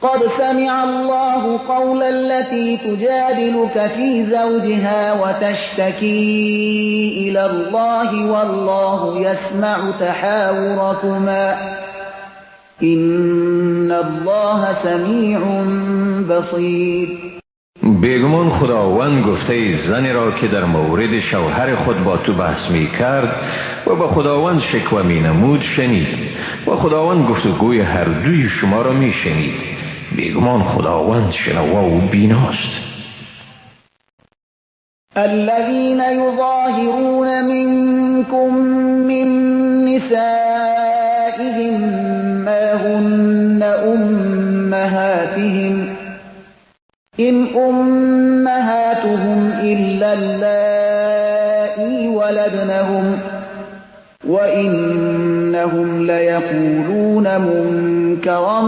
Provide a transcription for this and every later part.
قد سمع الله قول التي تجادلك في زوجها وتشتكي إلى الله والله يسمع تحاوركما إن الله سمیع بصیر. بیگمان خداوند گفته زنی را که در مورد شوهر خود با تو بحث می کرد و به خداوند شکوه می نمود شنید و خداوند گفتگوی هر دوی شما را می شنید. بیگمان خداوند شنوا و بیناست. الذين يظاهرون منكم من نسائهم ما هن أمهاتهم إن أمهاتهم إلا اللائي ولدنهم وإنهم ليقولون منكرا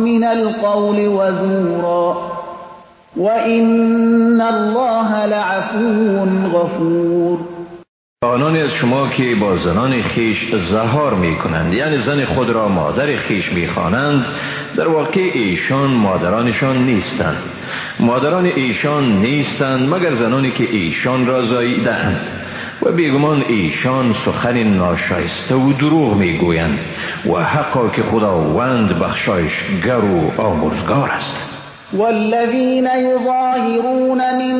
من القول وزورا وإن الله لعفو غفور. آنانی از شما که با زنان خیش زهار می کنند، یعنی زن خود را مادر خیش می خوانند، در واقع ایشان مادرانشان نیستند. مادران ایشان نیستند مگر زنانی که ایشان را زاییدند و بیگمان ایشان سخن ناشایسته و دروغ می گویند و حقا که خداوند بخشایشگر و آمرزگار است. والذين يظاهرون من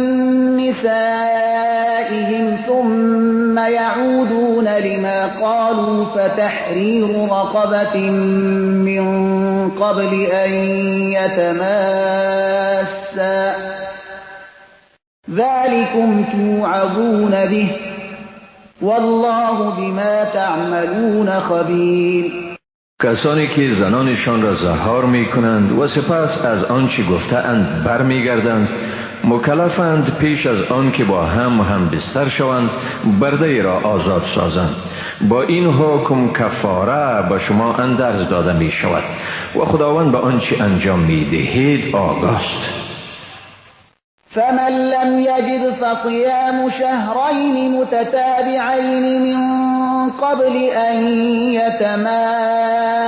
نسائهم ثم يعودون لما قالوا فتحرير رقبة من قبل أن يتماسا ذلكم توعظون به والله بما تعملون خبیر. کسانی که زنانشان را زهار می کنند و سپس از آنچه گفته‌اند برمیگردند، مکلفند پیش از آن که با هم بستر شوند برده را آزاد سازند. با این حکم کفاره به شما اندرز داده می شود و خداوند به آنچه انجام می دهید آگاه است. فمن لم يجد فصيام شهرين متتابعين من قبل أن يتماسا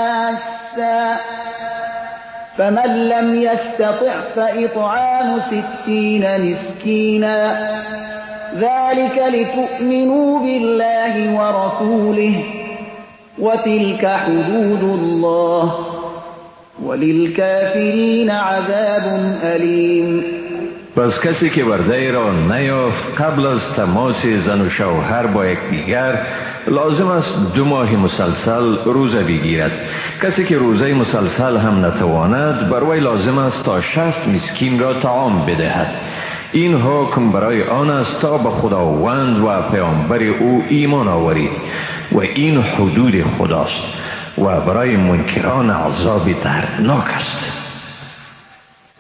فمن لم يستطع فإطعام 60 مسكينا ذلك لتؤمنوا بالله ورسوله وتلك حدود الله وللكافرين عذاب أليم. پس کسی که برده را نیافت قبل از تماس زن و شوهر با یکدیگر لازم است 2 ماه مسلسل روزه بگیرد. کسی که روزه مسلسل هم نتواند بر وی لازم است تا 60 مسکین را طعام بدهد. این حکم برای آن است تا به خداوند و پیامبر او ایمان آورید و این حدود خداست و برای منکران عذاب دردناک است.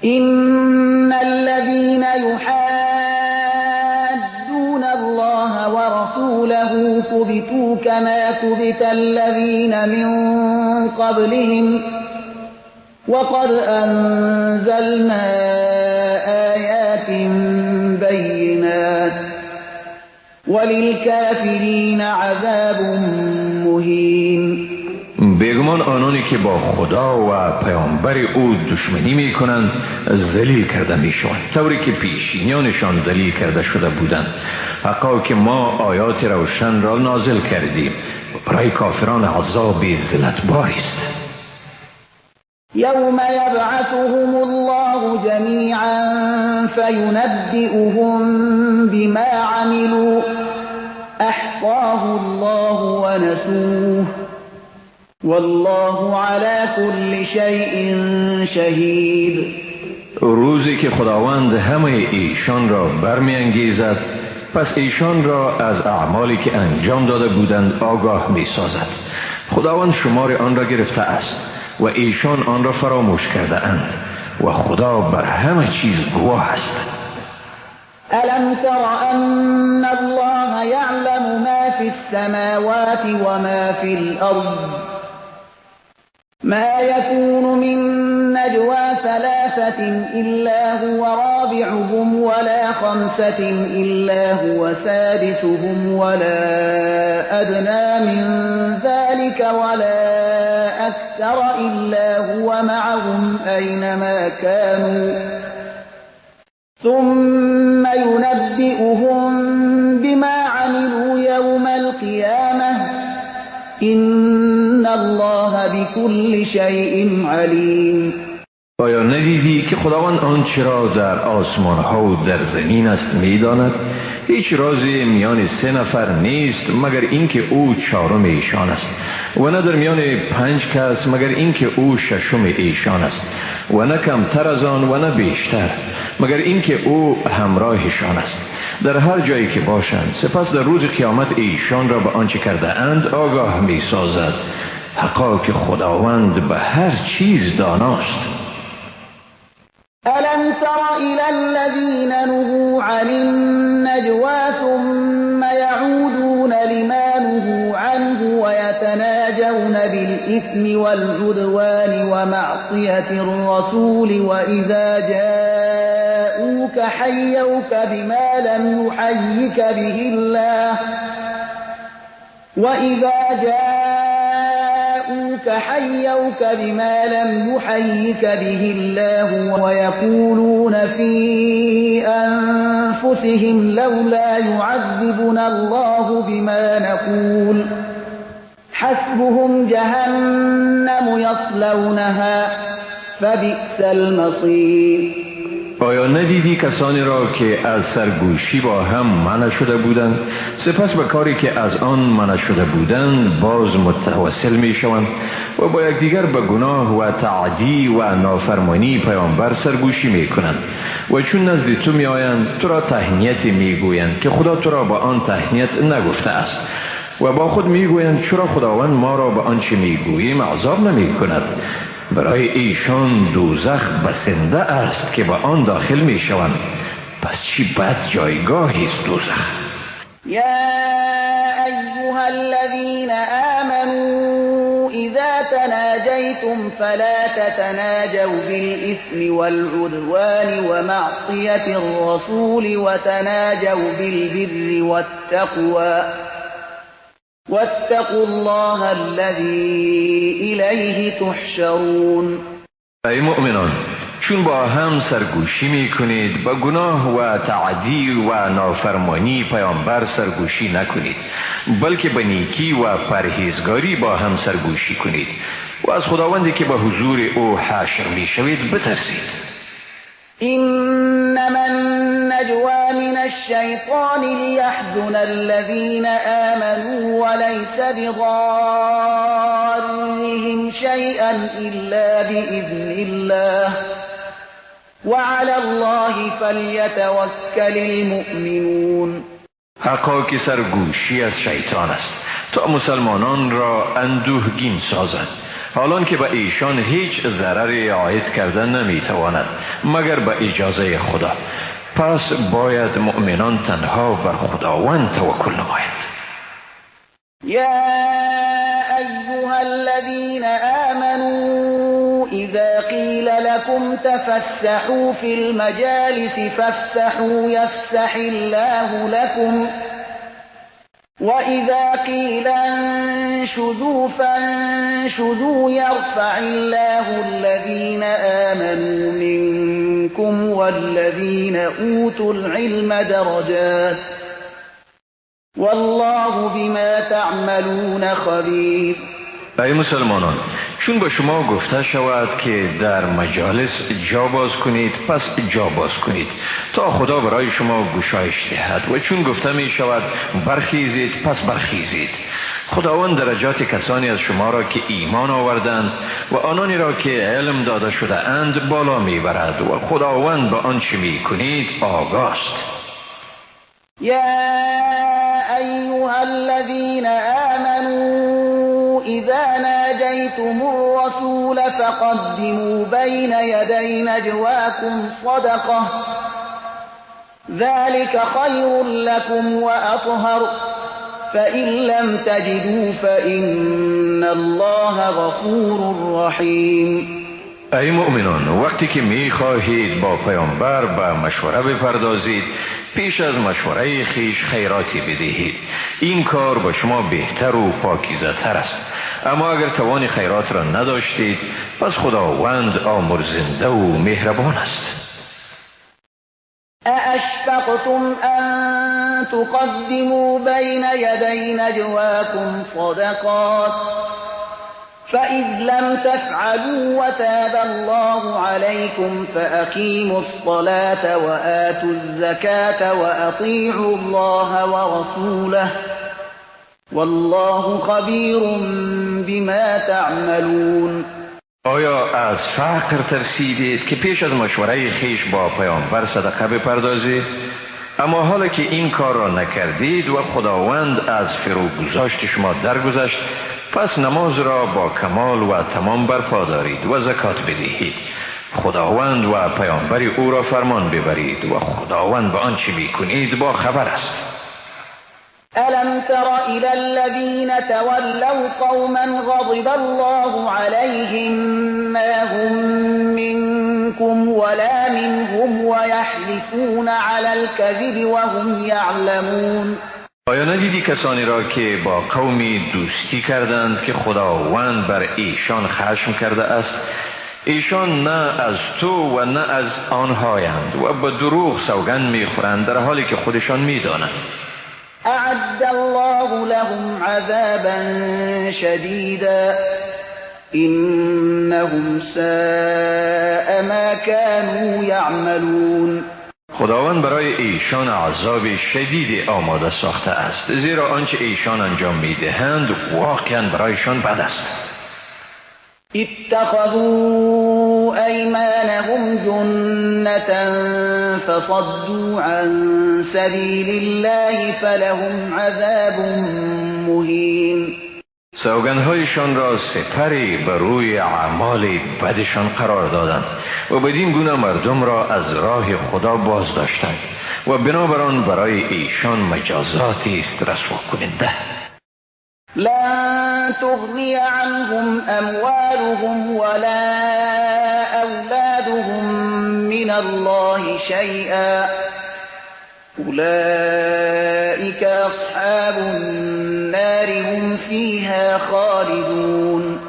إن الذين يحادون الله ورسوله كبتوا كما كبت الذين من قبلهم وقد أنزلنا آيات بينات وللكافرين عذاب مهين. بیگمان آنانی که با خدا و پیامبر او دشمنی می کنند ذلیل کرده می شوند طوری که پیشینیانشان ذلیل کرده شده بودند. حقا که ما آیات روشن را نازل کردیم و برای کافران عذاب ذلتبار است. يوم يبعثهم الله جميعا فينبئهم بما عملوا أحصاه الله ونسوه والله على كل شيء شهید. روزی که خداوند همه ایشان را برمیانگیزد پس ایشان را از اعمالی که انجام داده بودند آگاه می سازد. خداوند شمار آن را گرفته است و ایشان آن را فراموش کرده اند و خدا بر همه چیز گواه است. ألم تر أن الله يعلم ما في السماوات وما في الأرض ما يكون من نجوى 3 إلا هو رابعهم ولا 5 إلا هو سادسهم ولا أدنى من ذلك ولا أكثر إلا هو معهم أينما كانوا ثم ينبئهم بما عملوا يوم القيامة إن الله بكل شيء عليم. آیا ندیدی که خداوند آنچه را در آسمان ها و در زمین است می‌داند؟ هیچ رازی میان 3 نفر نیست مگر اینکه او 4م ایشان است و نه در میان 5 کس مگر اینکه او 6م ایشان است و نه کمتر از آن و نه بیشتر مگر اینکه او همراهشان است در هر جایی که باشند. سپس در روز قیامت ایشان را به آنچه کرده اند آگاه می سازد. حقا که خداوند به هر چیز داناست. ألم تر إلى الذين نهوا عن النجوى ثم يعودون لما نهوا عنه ويتناجون بالإثم والعدوان ومعصية الرسول وإذا جاءوك حيوك بما لم يحيك به الله ويقولون في أنفسهم لولا يعذبنا الله بما نقول حسبهم جهنم يصلونها فبئس المصير. آیا ندیدی کسانی را که از سرگوشی با هم منع شده بودند سپس به کاری که از آن منع شده بودند باز متوسل می شوند و با یکدیگر به گناه و تعدی و نافرمانی پیامبر سرگوشی می کنند و چون نزد تو می آیند تو را تهنیت می گویند که خدا تو را با آن تهنیت نگفته است و با خود می گویند چرا خداوند ما را به آنچه می گوییم عذاب نمی کند. برای ایشان دوزخ بسنده است که به آن داخل می شوند. پس چی بد جایگاهی است دوزخ. یا ایها الذین آمنوا اذا تناجیتم فلا تتناجوا بالإثم والعدوان ومعصية الرسول وتناجوا بالبر والتقوى واتقوا الله الذي إليه تحشرون. ای مؤمنان چون با هم سرگوشی می کنید با گناه و تعدی و نافرمانی پیامبر سرگوشی نکنید بلکه به نیکی و پرهیزگاری با هم سرگوشی کنید و از خداوندی که به حضور او حشر می شوید بترسید. إنما النجوى من الشيطان ليحزن الذين آمنوا وليس بضارهم شيئا إلا بإذن الله وعلى الله فليتوكل المؤمنون. حقا که سرگوشی از شیطان است تا مسلمانان را اندوهگین سازد حالان که به ایشان هیچ ضرری عاید کردن نمیتواند مگر به اجازه خدا. پس باید مؤمنان تنها بر خداوند توکل نمایند. یا ایها الذین آمنوا اذا قیل لكم تفسحوا في المجالس فافسحوا يفسح الله لكم وإذا قيل انشزوا فانشزوا يرفع الله الذين آمنوا منكم والذين أوتوا العلم درجات والله بما تعملون خبير. ای مسلمانان چون به شما گفته شود که در مجالس جا باز کنید پس جا باز کنید تا خدا برای شما گشایش دهد و چون گفته می شود برخیزید پس برخیزید. خداوند درجات کسانی از شما را که ایمان آوردند و آنانی را که علم داده شده اند بالا می برد و خداوند به آنچه می کنید آگاه است. یا ایها الذین آمنوا اذا ناجیتم الرسول فقدموا بین یدی نجواکم صدقه ذلك خير لكم وأطهر فإن لم تجدوا فإن الله غفور رحیم. ای مؤمنان وقتی که می خواهید با پیامبر به مشوره بپردازید پیش از مشوره خیش خیراتی بدهید. این کار با شما بهتر و پاکیزه تر است. اما اگر توان خیرات را نداشتید پس خداوند آمرزنده و مهربان است. أأشفقتم أن تقدموا بين يدي نجواكم صدقات فإذ لم تفعلوا وتاب الله عليكم فأقيموا الصلاة وآتوا الزكاة وأطيعوا الله ورسوله والله خبير بما تعملون. آیا از فقر ترسیدید که پیش از مشوره خیش با پیامبر صدقه بپردازید؟ اما حالا که این کار را نکردید و خداوند از فروگذاشت شما درگذشت، پس نماز را با کمال و تمام برپا دارید و زکات بدهید. خداوند و پیامبر او را فرمان ببرید و خداوند به آنچه میکنید با خبر است. ألم تر إلى الذين تولوا قوما غضب الله عليهم ما هم منكم ولا منهم ويحلفون على الكذب وهم يعلمون. آیا ندیدی کسانی را که با قومی دوستی کردند که خداوند بر ایشان خشم کرده است؟ ایشان نه از تو و نه از آنهایند و به دروغ سوگند میخورند در حالی که خودشان میدانند. أعد الله لهم عذابا شديدا إنهم ساء ما كانوا يعملون. خداوند برای ایشان عذاب شدید آماده ساخته است، زیرا آنچه ایشان انجام میدهند واقعا برایشان بد است. اتخذوا أيمانهم جنة فصدوا عن سبيل الله فلهم عذاب مهين. سوگندهایشان را سپری بر روی اعمال بدشان قرار دادند و بدین گونه مردم را از راه خدا باز داشتند و بنابراین برای ایشان مجازاتی است رسوا کننده. لن تغني عنهم أموالهم ولا أولادهم من الله شيئا أولئك أصحاب النار هم فيها خالدون.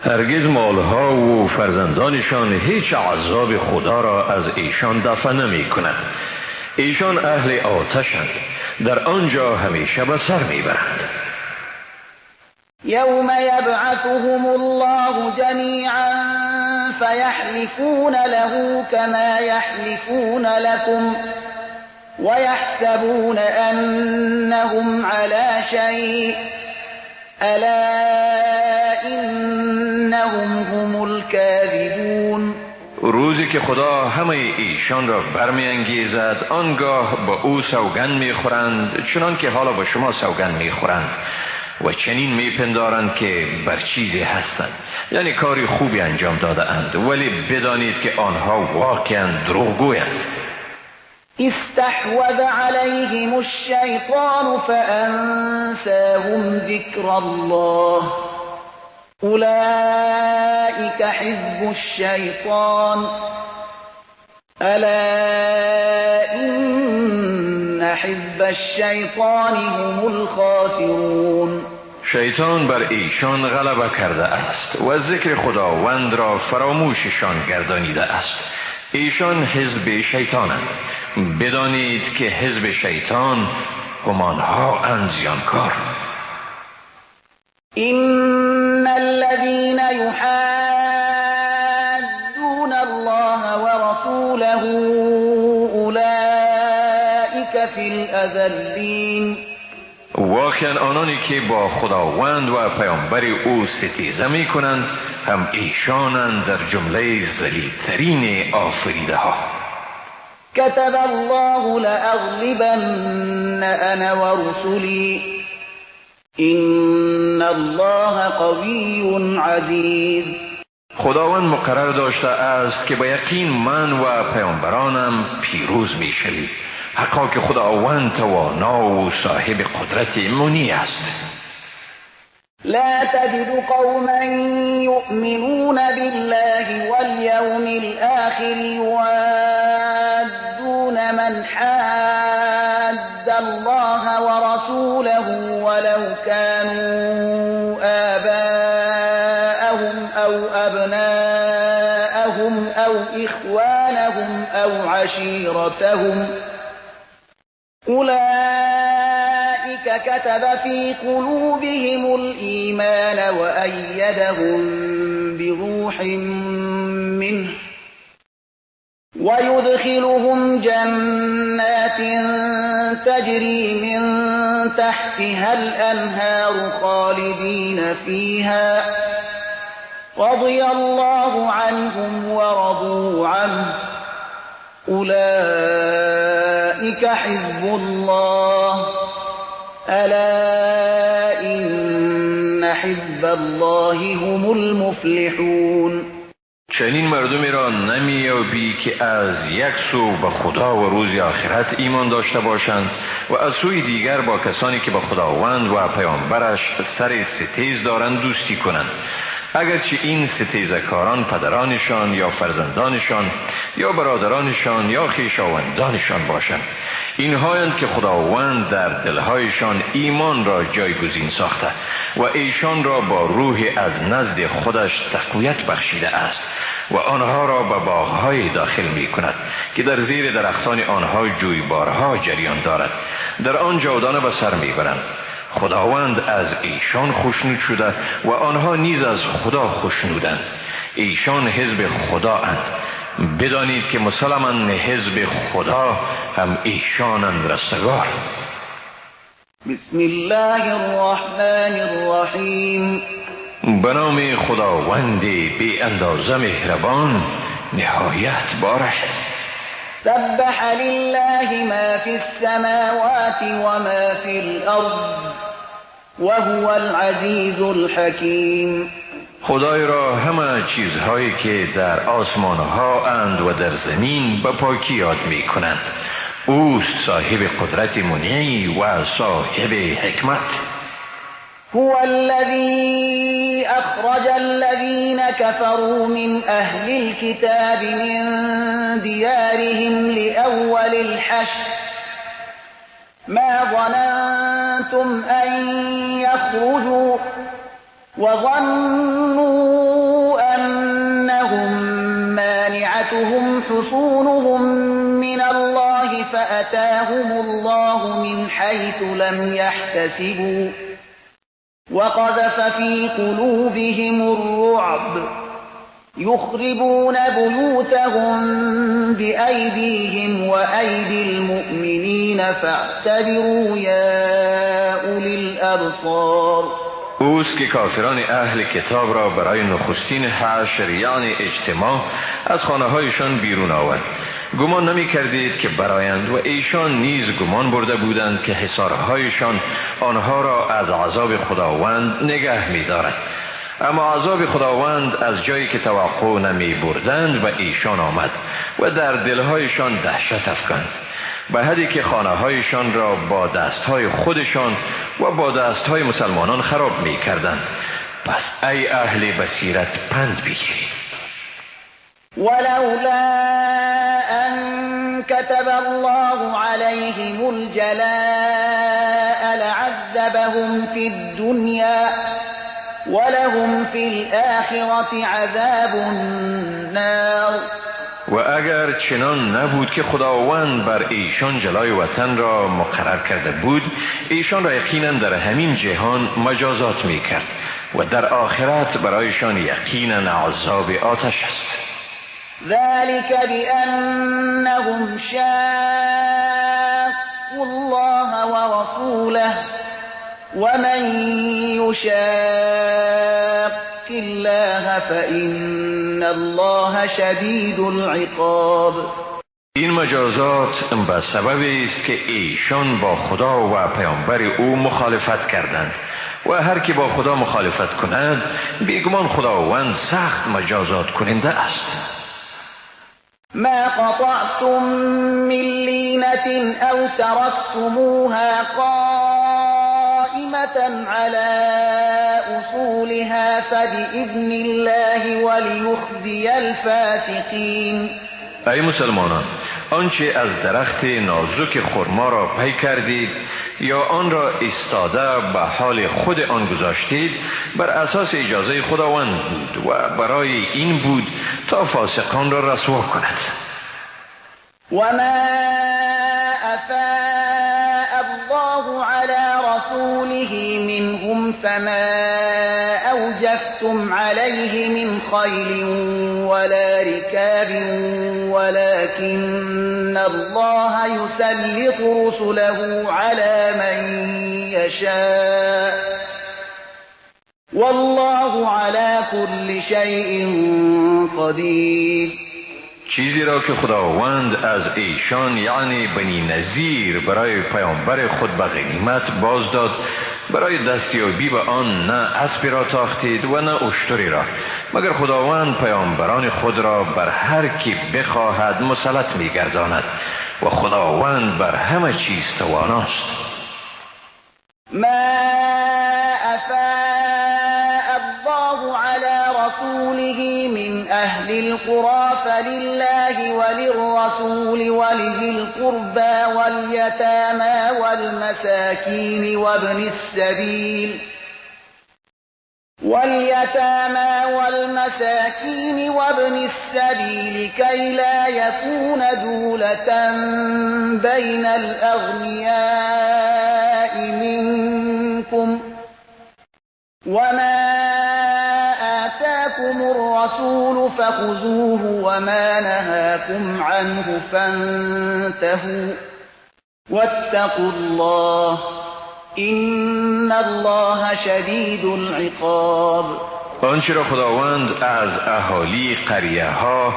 هرگز مالها و فرزندانشان هیچ عذاب خدا را از ایشان دفع نمی کند. ایشان اهل آتشند، در آنجا همیشه به سر میبرند. يوم يبعثهم الله جميعا فيحلفون له كما يحلفون لكم ويحسبون أنهم على شيء ألا إنهم هم الكاذبون. روزی که خدا همه ایشان را برمیانگیزد آنگاه با او سوگند میخورند چنان که حالا با شما سوگند میخورند و چنین میپندارند که بر چیزی هستند، یعنی کاری خوبی انجام داده اند، ولی بدانید که آنها واقعا دروغگویند. استحوذ عليهم الشيطان فأنساهم ذكر الله أولئك حزب الشيطان ألا إن حزب الشيطان هم الخاسرون. شیطان بر ایشان غلبه کرده است و ذکر خداوند را فراموششان گردانیده است. ایشان حزب شیطانند. بدانید که حزب شیطان همانها اند زیانکار. إن الذين يحادون الله ورسوله أولئك في الأذلين. واقعا آنانی که با خداوند و پیامبر او ستیزه می کنند هم ایشانند در جمله ذلیل‌ترین آفریده ها. كتب الله لأغلبن أنا ورسلي إن الله قوي عزيز. خداوند مقرر داشته است که به یقین من و پیامبرانم پیروز می شویم. حقا که خداوند توانا و صاحب قدرت منی است. لا تجد قوما يؤمنون بالله واليوم الآخر يوادون من حاد الله ورسوله ولو كانوا آباءهم أولادهم أو إخوانهم أو عشيرتهم أولئك كتب في قلوبهم الإيمان وأيدهم بروح منه ويدخلهم جنات تجري من تحتها الأنهار خالدين فيها رضي الله عنهم ورضوا عنه أولئك حزب الله ألا إن حزب الله هم المفلحون. چنین مردمی را نمی‌یابی که از یک سو به خدا و روز آخرت ایمان داشته باشند و از سوی دیگر با کسانی که به خداوند و پیامبرش سر ستیز دارند دوستی کنند، اگرچه این ستیزکاران پدرانشان یا فرزندانشان یا برادرانشان یا خویشاوندانشان باشند. اینهایند که خداوند در دلهایشان ایمان را جایگزین ساخته و ایشان را با روح از نزد خودش تقویت بخشیده است و آنها را به باغ‌های داخل می کند که در زیر درختان آنها جویبارها جریان دارد، در آن جاودانه به سر می برند. خداوند از ایشان خوشنود شده و آنها نیز از خدا خوشنودند. ایشان حزب خدا اند. بدانید که مسلماً حزب خدا هم ایشانند رستگار. بسم الله الرحمن الرحیم. به نام خداوند بی اندازه مهربان نهایت باره. سبح لله ما في السماوات وما في الأرض وهو العزيز الحكيم. خدای را همه چیزهایی که در آسمان ها اند و در زمین به پاکی یاد می کنند. اوست صاحب قدرت منعی و صاحب حکمت. هو الذي أخرج الذين كفروا من أهل الكتاب من ديارهم لأول الحشر ما ظننتم أن يخرجوا وظنوا أنهم مانعتهم حصونهم من الله فأتاهم الله من حيث لم يحتسبوا وقذف في قلوبهم الرعب يخربون بيوتهم بأيديهم وأيدي المؤمنين فاعتبروا يا أولي الأبصار. اوست که کافران اهل کتاب را برای نخستین حشر یعنی اجتماع از خانه هایشان بیرون آورد. گمان نمی کردید که برایند و ایشان نیز گمان برده بودند که حصارهایشان آنها را از عذاب خداوند نگه می دارد. اما عذاب خداوند از جایی که توقع نمی بردند و ایشان آمد و در دلهایشان دهشت افکند، به حدی که خانه هایشان را با دستهای خودشان و با دستهای مسلمانان خراب می کردند. پس ای اهل بصیرت پند بگیرید. ولولا أن كتب الله عليهم الجلاء لعذبهم في الدنيا ولهم في الآخرة عذاب النار. و اگر چنان نبود که خداوند بر ایشان جلای وطن را مقرر کرده بود، ایشان را یقینا در همین جهان مجازات می کرد و در آخرت برایشان یقینا عذاب آتش است. ذلك بأنهم شاقوا الله ورسوله ومن يشاق الله فإن الله شدید العقاب. این مجازات به سببی است که ایشان با خدا و پیامبر او مخالفت کردند و هر کی با خدا مخالفت کند بیگمان خداوند سخت مجازات کننده است. ما قطعتم من لینة او تركتموها قائمة على أصولها فبإذن الله وليخزي الفاسقين. ای مسلمانان، آنچه از درخت نازک خرما را پی کردید یا آن را ایستاده به حال خود آن گذاشتید بر اساس اجازه خداوند بود و برای این بود تا فاسقان را رسوا کند. وما أفاء الله على رسوله منهم فما أوجفتم عليه من خيل ولا ركاب ولكن الله يسلط رسله على من يشاء والله على كل شيء قدير. چیزی را که خداوند از ایشان یعنی بنی نذیر برای پیامبر خود به غنیمت باز داد، برای دستیابی به آن نه اسبی را تاختید و نه اشتری را، مگر خداوند پیامبران خود را بر هر کی بخواهد مسلط می‌گرداند و خداوند بر همه چیز تواناست. ما أفاء الله على رسوله من أهل القرى فلله وللرسول ولذي القربى واليتامى والمساكين وابن السبيل كي لا يكون دولة بين الأغنياء منكم وما آتاكم الرسول فخذوه وما نهاكم عنه فانتهوا واتقوا الله إن الله شدید العقاب. آنچه را خداوند از اهالی قریه ها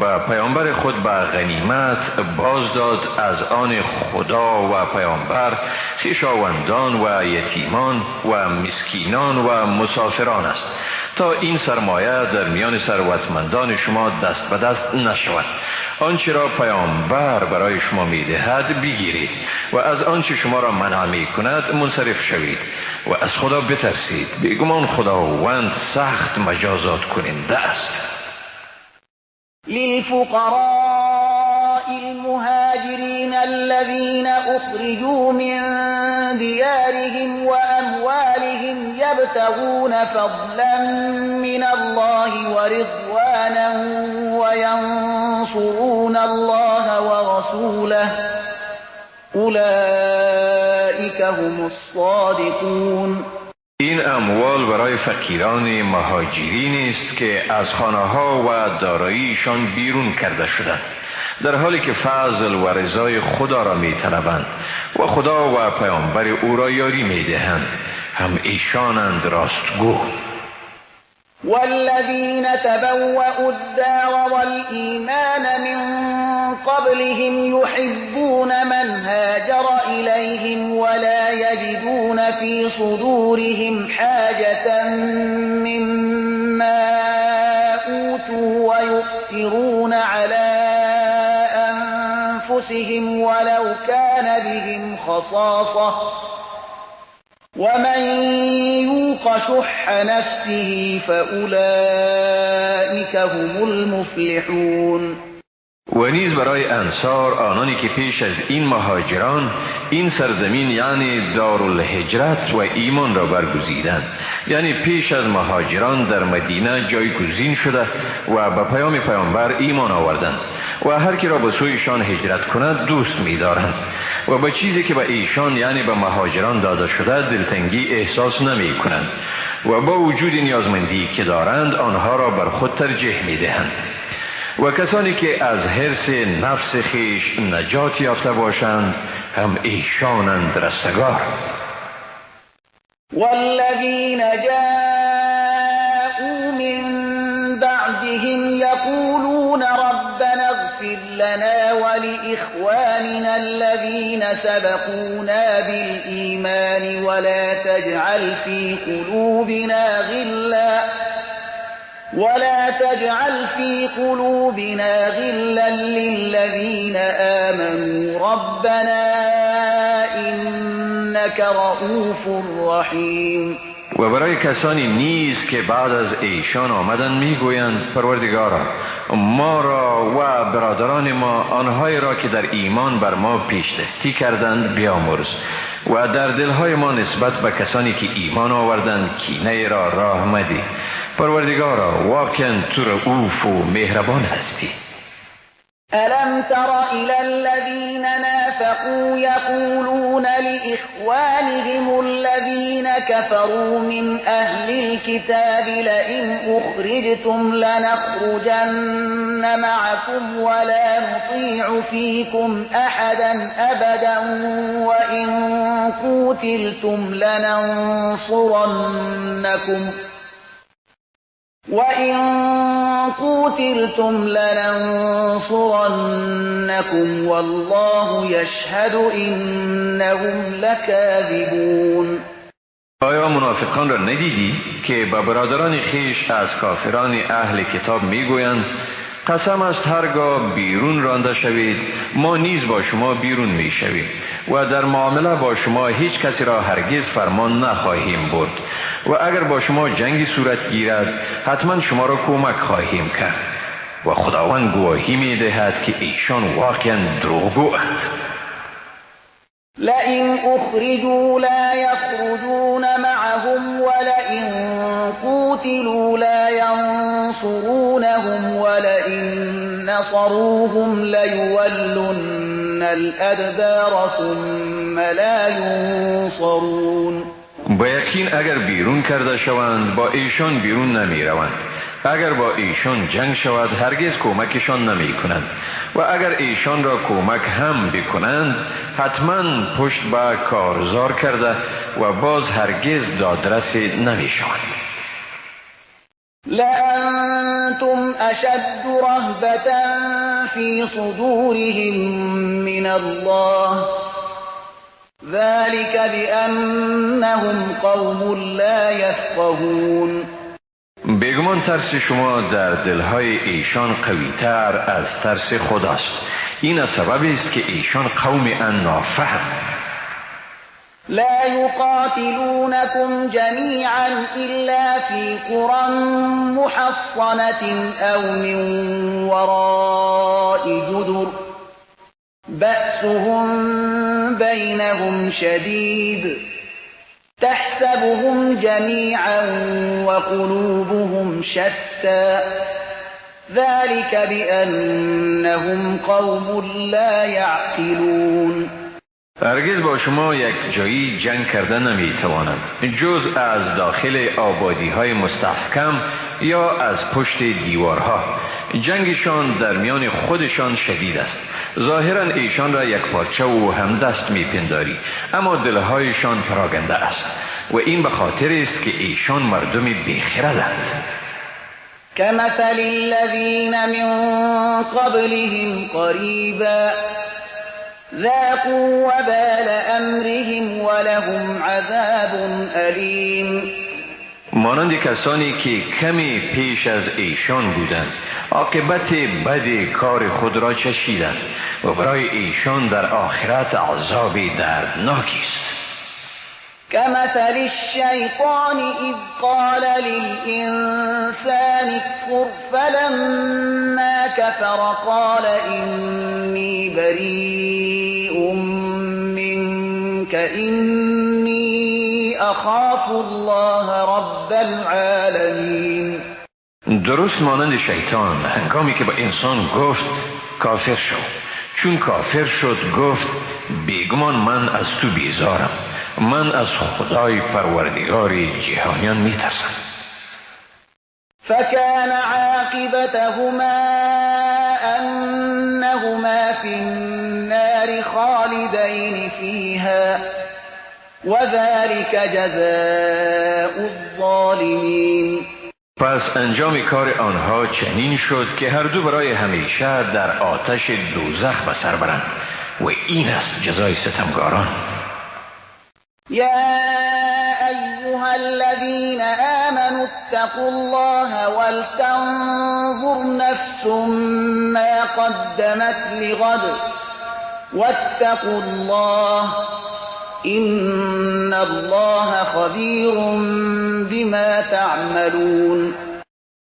به پیامبر خود به غنیمت باز داد از آن خدا و پیامبر خویشاوندان و یتیمان و مسکینان و مسافران است تا این سرمایه در میان ثروتمندان شما دست به دست نشود. آنچه را پیامبر برای شما میدهد بگیرید و از آنچه شما را منع میکند منصرف شوید و از خدا بترسید، بیگمان خداوند سخت مجازات کننده است. للفقراء المهاجرين الذين أخرجوا من ديارهم وأموالهم يبتغون فضلا من الله ورضوانا وينصرون الله ورسوله أولئك هم الصادقون. این اموال برای فقیران مهاجرین است که از خانه‌ها و داراییشان بیرون کرده شدند، در حالی که فضل و رضای خدا را می‌طلبند و خدا و پیامبر او را یاری می‌دهند، هم ایشانند راستگو. والذين تبوأوا الدار والإيمان من قبلهم يحبون من هاجر إليهم ولا يجدون في صدورهم حاجة مما أوتوا ويؤثرون على أنفسهم ولو كان بهم خصاصة ومن يوق شح نفسه فأولئك هم المفلحون. و نیز برای انصار آنانی که پیش از این مهاجران این سرزمین یعنی دارالهجرت و ایمان را برگزیدند، یعنی پیش از مهاجران در مدینه جایگزین شده و به پیام پیامبر ایمان آوردند و هر کی را به سویشان هجرت کند دوست می‌دارند و به چیزی که به ایشان یعنی به مهاجران داده شده دلتنگی احساس نمی‌کنند و با وجود نیازمندی که دارند آنها را بر خود ترجیح می‌دهند. و کسانی که از حرص نفس خیش نجات یافته باشند هم ایشانند رستگار. والذین جاءوا من بعدهم یقولون ربنا اغفر لنا ولإخواننا الذين سبقونا بالإيمان ولا تجعل في قلوبنا غلا للذين آمنوا ربنا إنك رؤوف رحيم. و برای کسانی نیز که بعد از ایشان آمدن میگویند پروردگارا ما را و برادران ما آنهایی را که در ایمان بر ما پیشدستی کردند بیامرز و در دلهای ما نسبت به کسانی که ایمان آوردند کینه را راه مده. پروردگارا واقعا تو رؤوف و مهربان هستی. ألم تر إلى الذين نافقوا يقولون لإخوانهم الذين كفروا من أهل الكتاب لئن أخرجتم لنخرجن معكم ولا نطيع فيكم أحدا أبدا وإن قوتلتم لننصرنكم والله يشهد إنهم لكاذبون. آیا منافقان را ندیدی که به برادران خیش از کافران اهل کتاب میگویند قسم است هرگاه بیرون رانده شوید ما نیز با شما بیرون می شویم و در معامله با شما هیچ کسی را هرگز فرمان نخواهیم برد و اگر با شما جنگی صورت گیرد حتما شما را کمک خواهیم کرد و خداوند گواهی می دهد که ایشان واقعا دروغگویند. لئن أخرجوا لا يخرجون معهم ولئن قوتلوا لا ينصرونهم ولئن نصروهم ليولن الأدبار ثم لا ينصرون. با یقین اگر بیرون کرده شوند با ایشان بیرون نمی روند. اگر با ایشان جنگ شود هرگز کمکشان نمی کنند و اگر ایشان را کمک هم بکنند حتما پشت به کارزار کرده و باز هرگز دادرس نمی شوند. لأنتم أشد رهبة في صدورهم من الله ذلك بأنهم قوم لا يفقهون. بیگمان ترس شما در دلهای ایشان قوی‌تر از ترس خداست. این سبب است که ایشان قوم نافهم. لا يقاتلونكم جميعا إلا في قرى محصنة أو من وراء جدر بأسهم بينهم شديد تحسبهم جميعا وقلوبهم شتى ذلك بأنهم قوم لا يعقلون. هرگز با شما یک جایی جنگ کرده نمی توانند جز از داخل آبادی های مستحکم یا از پشت دیوارها. جنگشان در میان خودشان شدید است. ظاهرا ایشان را یک پارچه و همدست می پنداری اما دلهایشان پراگنده است و این به خاطر است که ایشان مردم بیخردند. كمثل الذين من قبلهم قريبا ذاقوا وبال أمرهم ولهم عذاب أليم. مانند کسانی که کمی پیش از ایشان بودند عاقبت بد کار خود را چشیدند و برای ایشان در آخرت عذاب دردناکی است. كمثل الشيطان إذ قال للإنسان اكفر فلما كفر قال إني بريء منك إني أخاف الله رب العالمين. درست مانند شیطان هنگامی که با انسان گفت کافر شو، چون کافر شد گفت بیگمان من از تو بیزارم، من از خدای پروردگار جهانیان میترسم. فكان عاقبتهما أنهما في النار خالدين فيها وذلك جزاء الظالمين. پس انجام کار آنها چنین شد که هر دو برای همیشه در آتش دوزخ به سر برند و این است جزای ستمگاران. يا أيها الذين آمنوا اتقوا الله ولتنظر نفس ما قدمت لغد واتقوا الله إن الله خبير بما تعملون.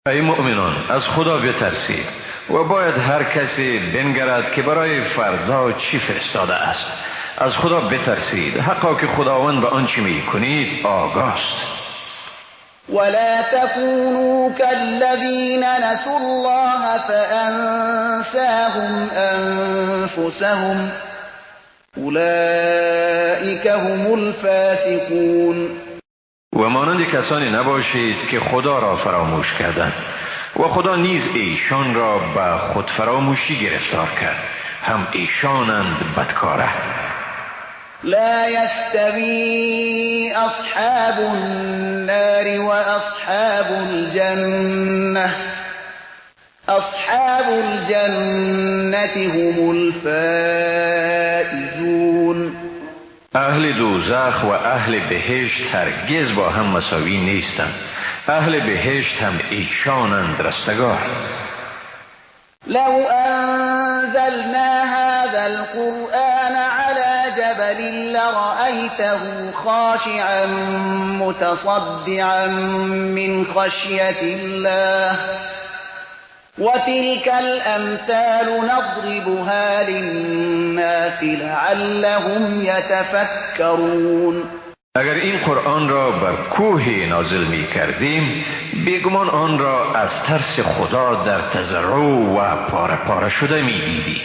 ای مؤمنان، از خدا بترسید و باید هر کسی بنگرد که برای فردا چی فرستاده است. از خدا بترسید، حقا که خداوند به آنچه می کنید آگاه است. ولا تكونوا كالذين نسوا الله فأنساهم أنفسهم أولئك هم الفاسقون. و مانند کسانی نباشید که خدا را فراموش کردند و خدا نیز ایشان را به خود فراموشی گرفتار کرد، هم ایشانند بدکاره. لا يستوي أصحاب النار وأصحاب الجنة أصحاب الجنة هم الفائزون. اهل دوزخ و اهل بهشت هرگز با هم مساوی نیستند. اهل بهشت هم ایشانند رستگار. لو أنزلنا هذا القرآن على جبل لرأيته خاشعا متصدعا من خشية الله وتلك الأمثال نضربها للناس لعلهم يتفكرون. اگر این قرآن را بر کوه نازل می کردیم، بیگمان آن را از ترس خدا در تضرع و پاره پاره شده می دیدی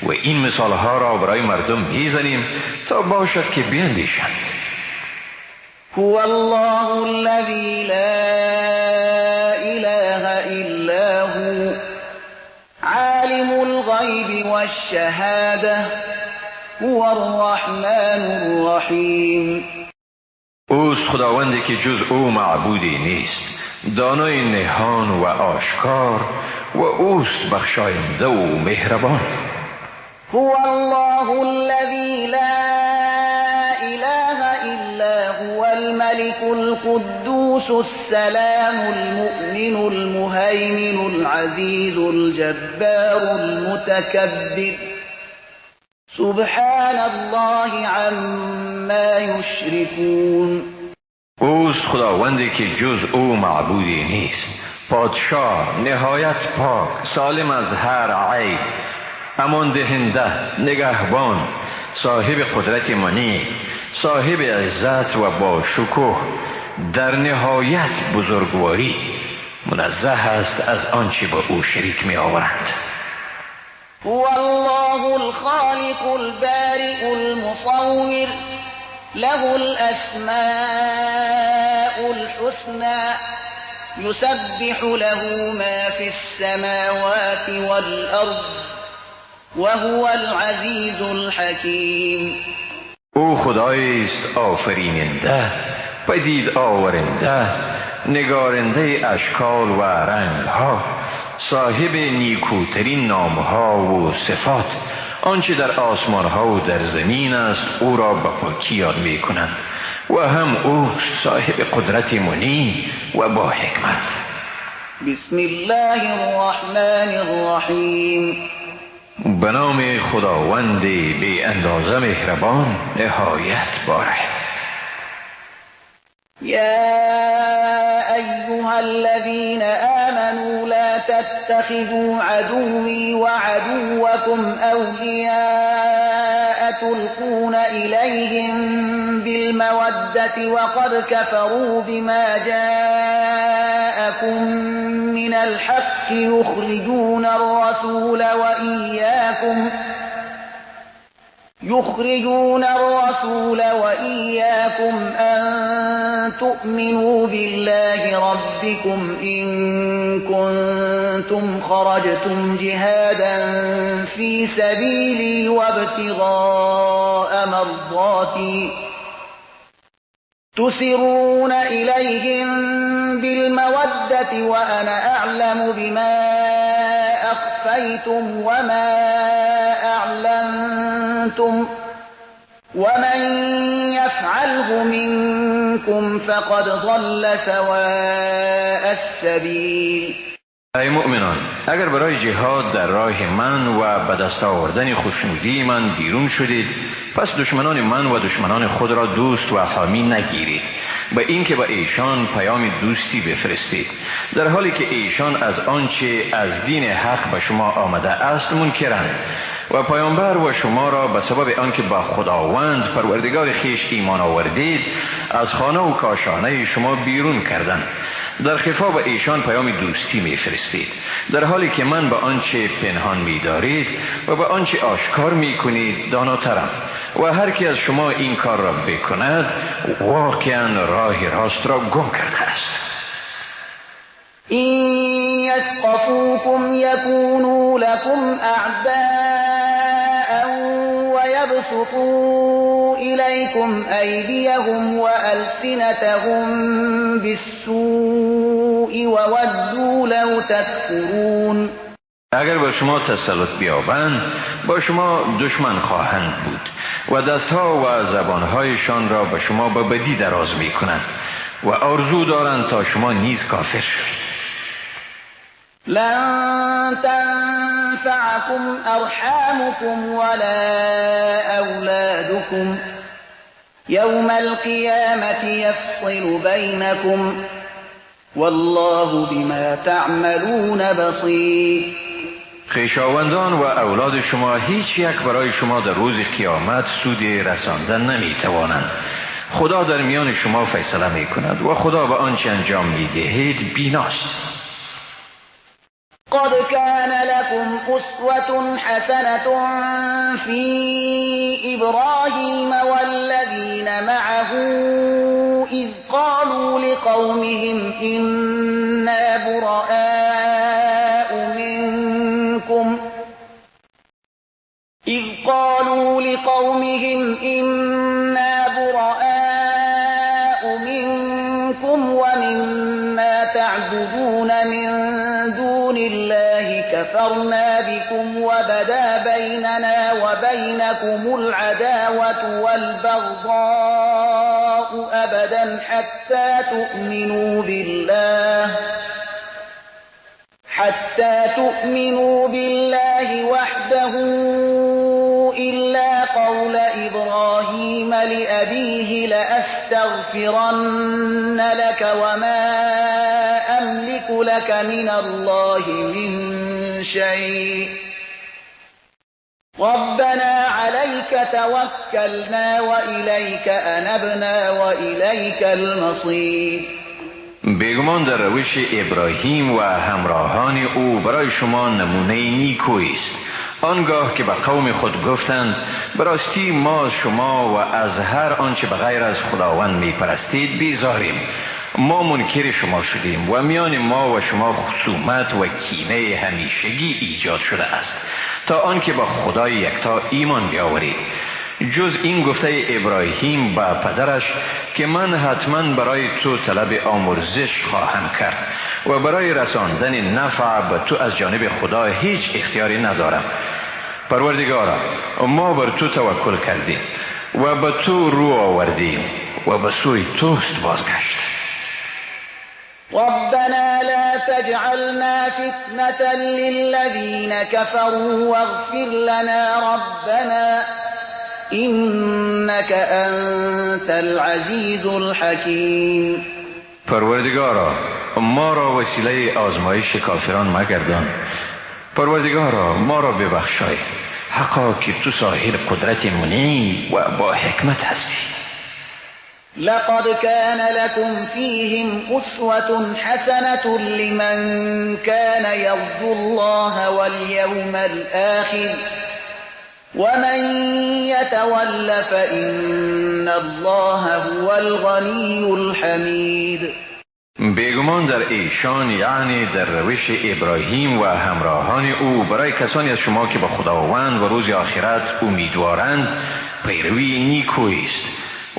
و این مثالها را برای مردم می زنیم تا باشد که بیندیشند. هو الله الذي لا إله إلا هو عالم الغيب والشهادة هو الرحمن الرحیم. اوست خداوندی که جز او معبودی نیست، دانای نهان و آشکار، و اوست بخشاینده و مهربان. هو الله الذي لا إله إلا هو الملك القدوس السلام المؤمن المهيمن العزيز الجبار المتكبر سبحان الله عما يشركون. اوست خداوندی که جز او معبودی نیست، پادشاه نهایت پاک، سالم از هر عیب، امان دهنده، نگهبان، صاحب قدرت منیع، صاحب عزت و با شکوه، در نهایت بزرگواری، منزه است از آنچه با او شریک می آورند. هو الله الخالق البارئ المصور له الأسماء الحسنى يسبح له ما في السماوات والأرض وهو العزيز الحكيم. او خدایی است آفریننده، پدید آورنده، نگارنده اشکال و رنگها، صاحب نیکوترین نامها و صفات. آنچه در آسمانها و در زمین است او را به پاکی یاد می کنند و هم او صاحب قدرت منیع و با حکمت. بسم الله الرحمن الرحیم. به نام خداوند بی اندازه مهربان، نهایت باره. يا أيها الذين آمنوا لا تتخذوا عدوي وعدوكم أولياء تلقون إليهم بالمودة وقد كفروا بما جاءكم من الحق يخرجون الرسول وإياكم أن تؤمنوا بالله ربكم إن كنتم خرجتم جهادا في سبيلي وابتغاء مرضاتي تسرون إليهم بالمودة وأنا أعلم بما أخفيتم وما أعلنتم ومن يفعله منكم فقد ضل سواء السبيل. ای مؤمنان، اگر برای جهاد در راه من و به دست آوردن خوشنودی من بیرون شدید، پس دشمنان من و دشمنان خود را دوست و حامی نگیرید به اینکه به ایشان پیام دوستی بفرستید، در حالی که ایشان از آنچه از دین حق به شما آمده است منکرند و پیامبر و شما را به سبب آنکه با خداوند پروردگار خیش ایمان آوردید از خانه و کاشانه شما بیرون کردند. در خفا به ایشان پیام دوستی میفرستید، در حالی که من به آنچه پنهان می‌دارید و به آنچه آشکار می‌کنید داناترم و هر کی از شما این کار را بکند واقعا راه راست را گم کرده است. این یثقفوکم یکونوا لکم اعداء و یبسطوا الیکم ایدیهم و السنتهم بالسوء و ودوا لو تکفرون. اگر به شما تسلط بیابند با شما دشمن خواهند بود و دستها و زبانهایشان را به شما به بدی دراز می کنند و آرزو دارند تا شما نیز کافر شوید. لن تنفعكم أرحامكم ولا أولادكم يوم القيامة يفصل بينكم والله بما تعملون بصير. خویشاوندان و اولاد شما هیچ یک برای شما در روز قیامت سودی رساندن نمی توانند. خدا در میان شما فیصله می کند و خدا به آنچه انجام می دهید بیناست. قد كان لكم أسوة حسنة في إبراهيم والذين معه إذ قالوا لقومهم إنا براء منكم ومما تعبدون من دون الله كفرنا بكم وبدا بيننا وبينكم العداوة والبغضاء أبدا حتى تؤمنوا بالله وحده إلا قول إبراهيم لأبيه لأستغفرن لك وما أملك لك من الله من شيء ربنا عليك توكلنا وإليك أنبنا وإليك المصير. بیگمان در روش ابراهیم و همراهان او برای شما نمونه نیکویی است. آنگاه که به قوم خود گفتند براستی ما شما و از هر آنچه به غیر از خداوند می پرستید بیزاریم. ما منکر شما شدیم و میان ما و شما خصومت و کینه همیشگی ایجاد شده است تا آنکه با خدای یکتا ایمان بیاورید. جز این گفته ابراهیم با پدرش که من حتما برای تو طلب آمرزش خواهم کرد و برای رساندن نفع به تو از جانب خدا هیچ اختیاری ندارم. پروردگارا ما بر تو توکل کردیم و به تو رو آوردیم و به سوی توست بازگشت. ربنا لا تجعلنا فتنة للذين كفروا واغفر لنا ربنا إنك أنت العزيز الحكيم. پروردگارا ما را وسیله آزمایش کافران مگردان. پروردگارا ما را ببخشای، حقا که تو صاحب قدرت منعم و با حکمت هستی. لقد كان لكم فيهم أسوة حسنة لمن كان يرجو الله واليوم الآخر ومن يتول فإن الله هو الغني الحمید. بیگمان در ایشان یعنی در روش ابراهیم و همراهان او برای کسانی از شما که به خداوند و روز آخرت امیدوارند پیروی نیکویی است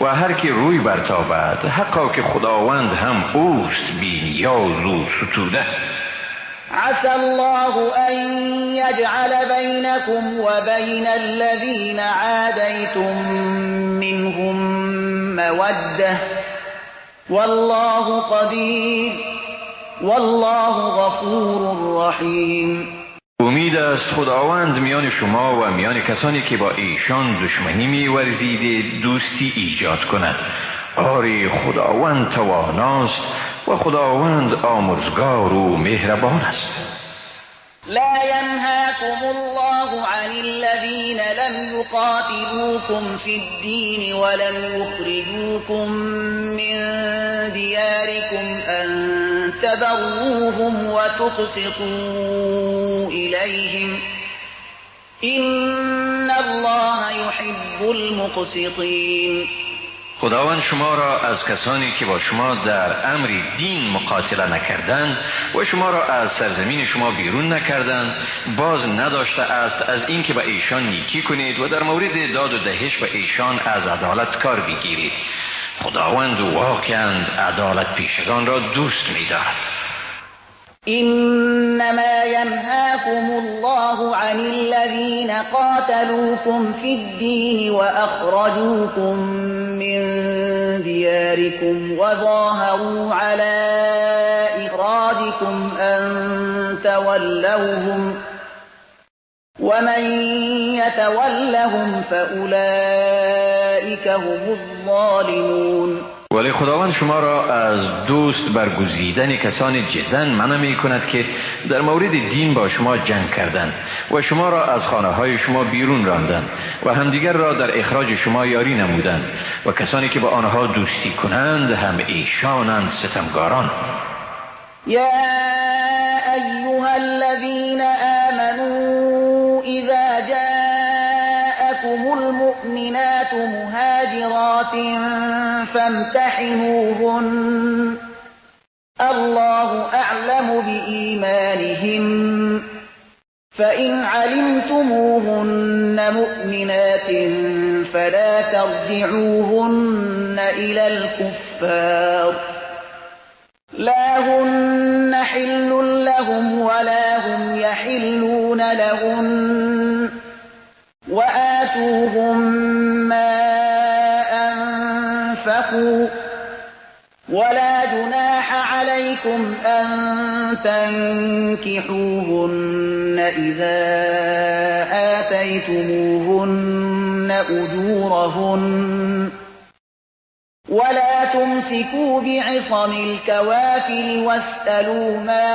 و هر که روی برتابد حقا که خداوند هم اوست بی نیاز و ستوده. عسى الله أن يجعل بينكم وبين الذين عاديتم منهم مودة والله قدير والله غفور رحیم. امید است خداوند میان شما و میان کسانی که با ایشان دشمنی می‌ورزید دوستی ایجاد کند. آری خداوند تواناست و خداوند آمرزگار و مهربان است. لا ينهاكم الله عن الذين لم يقاتلوكم في الدين ولم يخرجوكم من دياركم أن تبروهم وتقسطوا إليهم إن الله يحب المقسطين. خداوند شما را از کسانی که با شما در امر دین مقاتله نکردند و شما را از سرزمین شما بیرون نکردند باز نداشته است از اینکه به ایشان نیکی کنید و در مورد داد و دهش به ایشان از عدالت کار بگیرید. خداوند واقعاً عدالت پیشگان را دوست می‌دارد. إنما ينهاكم الله عن الذين قاتلوكم في الدين وأخرجوكم من دياركم وظاهروا على إخراجكم أن تولوهم ومن يتولهم فأولئك هم الظالمون. ولی خداوند شما را از دوست برگزیدن کسانی جدا منع می کند که در مورد دین با شما جنگ کردند و شما را از خانه های شما بیرون راندند و همدیگر را در اخراج شما یاری نمودند و کسانی که با آنها دوستی کنند هم ایشانند ستمگاران. یا ایها الذین آمنوا اذا جاءكم المؤمنات مهاجرات فامتحنوهن الله أعلم بإيمانهم فإن علمتموهن مؤمنات فلا ترجعوهن إلى الكفار لا هن حل لهم ولا هم يحلون لهن وآتوهم ما أنفقوا ولا جناح عليكم أن تنكحوهن إذا آتيتموهن أجورهن ولا تمسكوا بعصم الكوافر واسألوا ما